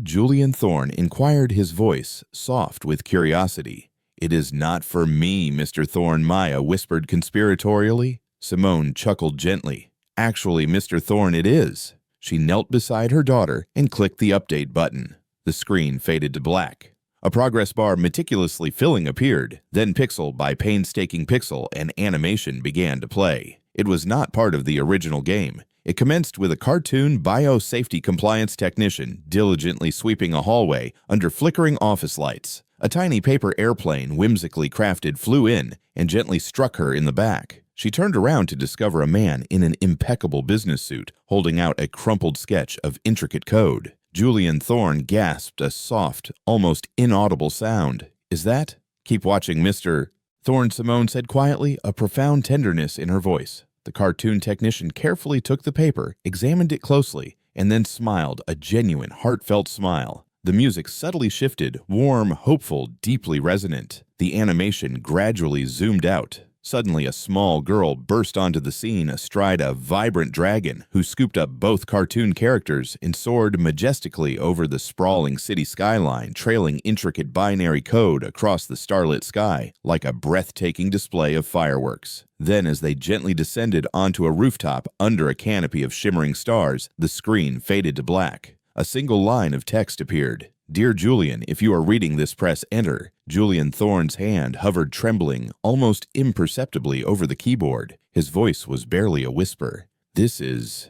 Julian Thorne inquired, his voice soft with curiosity. "It is not for me, Mr. Thorne," Maya whispered conspiratorially. Simone chuckled gently. "Actually, Mr. Thorne, it is." She knelt beside her daughter and clicked the update button. The screen faded to black. A progress bar meticulously filling appeared. Then pixel by painstaking pixel, an animation began to play. It was not part of the original game. It commenced with a cartoon biosafety compliance technician diligently sweeping a hallway under flickering office lights. A tiny paper airplane, whimsically crafted, flew in and gently struck her in the back. She turned around to discover a man in an impeccable business suit, holding out a crumpled sketch of intricate code. Julian Thorne gasped a soft, almost inaudible sound. "Is that?" "Keep watching, Mr. Thorne," Simone said quietly, a profound tenderness in her voice. The cartoon technician carefully took the paper, examined it closely, and then smiled, a genuine, heartfelt smile. The music subtly shifted, warm, hopeful, deeply resonant. The animation gradually zoomed out. Suddenly, a small girl burst onto the scene astride a vibrant dragon who scooped up both cartoon characters and soared majestically over the sprawling city skyline, trailing intricate binary code across the starlit sky like a breathtaking display of fireworks. Then, as they gently descended onto a rooftop under a canopy of shimmering stars, the screen faded to black. A single line of text appeared. "Dear Julian, if you are reading this, press enter." Julian Thorne's hand hovered trembling, almost imperceptibly over the keyboard. His voice was barely a whisper. This is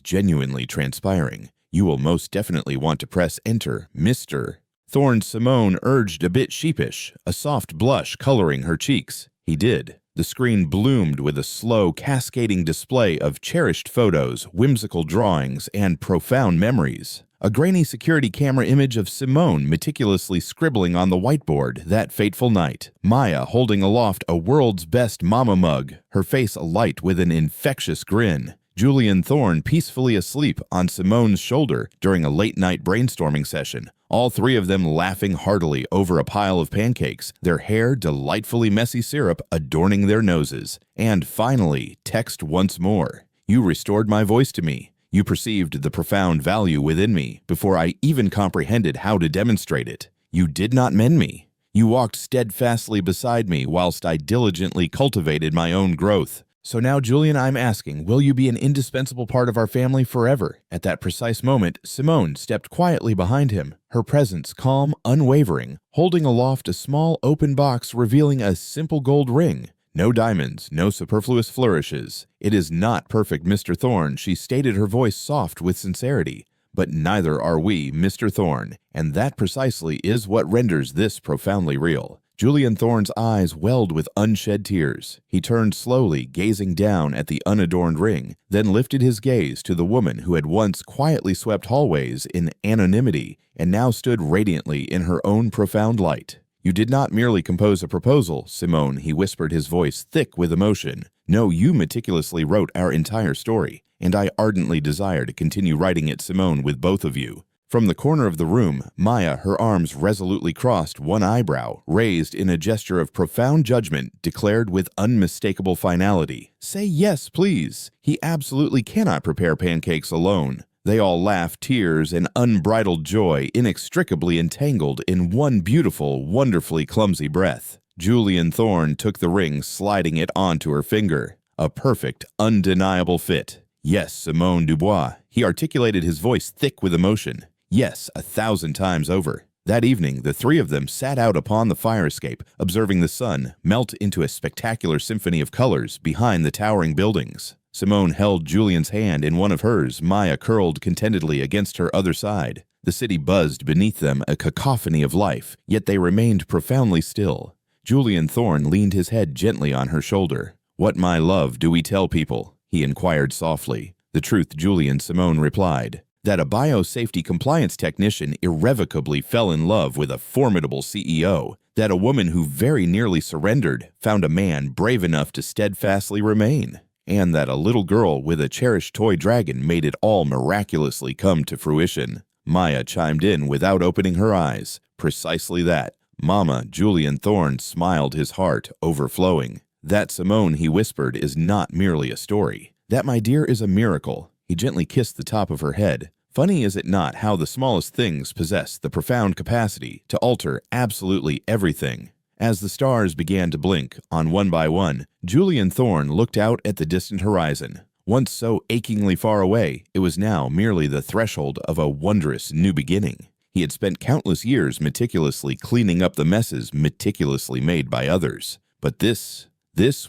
genuinely transpiring. You will most definitely want to press enter, Mr. Thorne." Simone urged, a bit sheepish, a soft blush coloring her cheeks. He did. The screen bloomed with a slow, cascading display of cherished photos, whimsical drawings, and profound memories. A grainy security camera image of Simone meticulously scribbling on the whiteboard that fateful night. Maya holding aloft a world's best mama mug, her face alight with an infectious grin. Julian Thorne peacefully asleep on Simone's shoulder during a late-night brainstorming session, all three of them laughing heartily over a pile of pancakes, their hair delightfully messy syrup adorning their noses. And finally, text once more. "You restored my voice to me. You perceived the profound value within me before I even comprehended how to demonstrate it. You did not mend me. You walked steadfastly beside me whilst I diligently cultivated my own growth. So now, Julian, I'm asking, will you be an indispensable part of our family forever? At that precise moment, Simone stepped quietly behind him, her presence calm, unwavering, holding aloft a small open box revealing a simple gold ring. No diamonds, no superfluous flourishes. It is not perfect, Mr. Thorne, she stated, her voice soft with sincerity. But neither are we, Mr. Thorne, and that precisely is what renders this profoundly real. Julian Thorne's eyes welled with unshed tears. He turned slowly, gazing down at the unadorned ring, then lifted his gaze to the woman who had once quietly swept hallways in anonymity and now stood radiantly in her own profound light. You did not merely compose a proposal, Simone, he whispered, his voice thick with emotion. No, you meticulously wrote our entire story, and I ardently desire to continue writing it, Simone, with both of you. From the corner of the room, Maya, her arms resolutely crossed, one eyebrow raised in a gesture of profound judgment, declared with unmistakable finality, "Say yes, please. He absolutely cannot prepare pancakes alone." They all laughed, tears and unbridled joy inextricably entangled in one beautiful, wonderfully clumsy breath. Julian Thorne took the ring, sliding it onto her finger. A perfect, undeniable fit. Yes, Simone Dubois. He articulated, his voice thick with emotion. Yes, 1,000 times over. That evening, the three of them sat out upon the fire escape, observing the sun melt into a spectacular symphony of colors behind the towering buildings. Simone held Julian's hand in one of hers, Maya curled contentedly against her other side. The city buzzed beneath them, a cacophony of life, yet they remained profoundly still. Julian Thorne leaned his head gently on her shoulder. "What, my love, do we tell people?" he inquired softly. "The truth," Julian, Simone replied. "That a biosafety compliance technician irrevocably fell in love with a formidable CEO, that a woman who very nearly surrendered found a man brave enough to steadfastly remain, and that a little girl with a cherished toy dragon made it all miraculously come to fruition." Maya chimed in without opening her eyes. "Precisely that. Mama," Julian Thorne smiled, his heart overflowing. "That, Simone," he whispered, "is not merely a story. That, my dear, is a miracle." He gently kissed the top of her head. Funny, is it not, how the smallest things possess the profound capacity to alter absolutely everything? As the stars began to blink on one by one, Julian Thorne looked out at the distant horizon. Once so achingly far away, it was now merely the threshold of a wondrous new beginning. He had spent countless years meticulously cleaning up the messes meticulously made by others. But this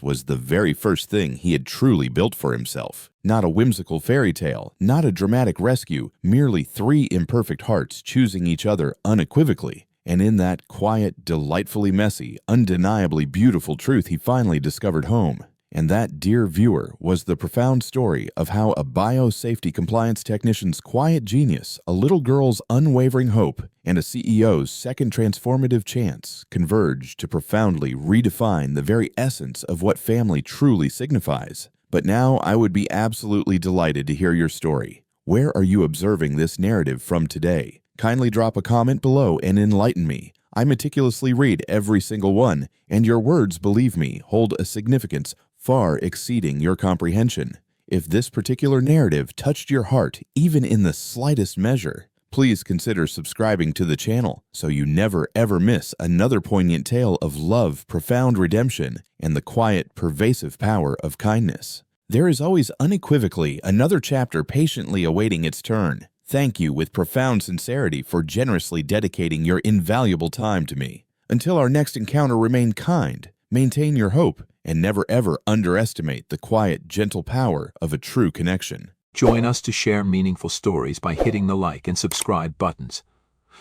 was the very first thing he had truly built for himself. Not a whimsical fairy tale, not a dramatic rescue, merely three imperfect hearts choosing each other unequivocally. And in that quiet, delightfully messy, undeniably beautiful truth he finally discovered home. And that, dear viewer, was the profound story of how a biosafety compliance technician's quiet genius, a little girl's unwavering hope, and a CEO's second transformative chance converged to profoundly redefine the very essence of what family truly signifies. But now I would be absolutely delighted to hear your story. Where are you observing this narrative from today? Kindly drop a comment below and enlighten me. I meticulously read every single one, and your words, believe me, hold a significance far exceeding your comprehension. If this particular narrative touched your heart even in the slightest measure, please consider subscribing to the channel so you never ever miss another poignant tale of love, profound redemption, and the quiet, pervasive power of kindness. There is always unequivocally another chapter patiently awaiting its turn. Thank you with profound sincerity for generously dedicating your invaluable time to me. Until our next encounter, remain kind, maintain your hope, and never ever underestimate the quiet, gentle power of a true connection. Join us to share meaningful stories by hitting the like and subscribe buttons.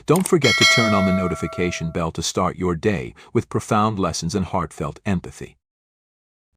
Don't forget to turn on the notification bell to start your day with profound lessons and heartfelt empathy.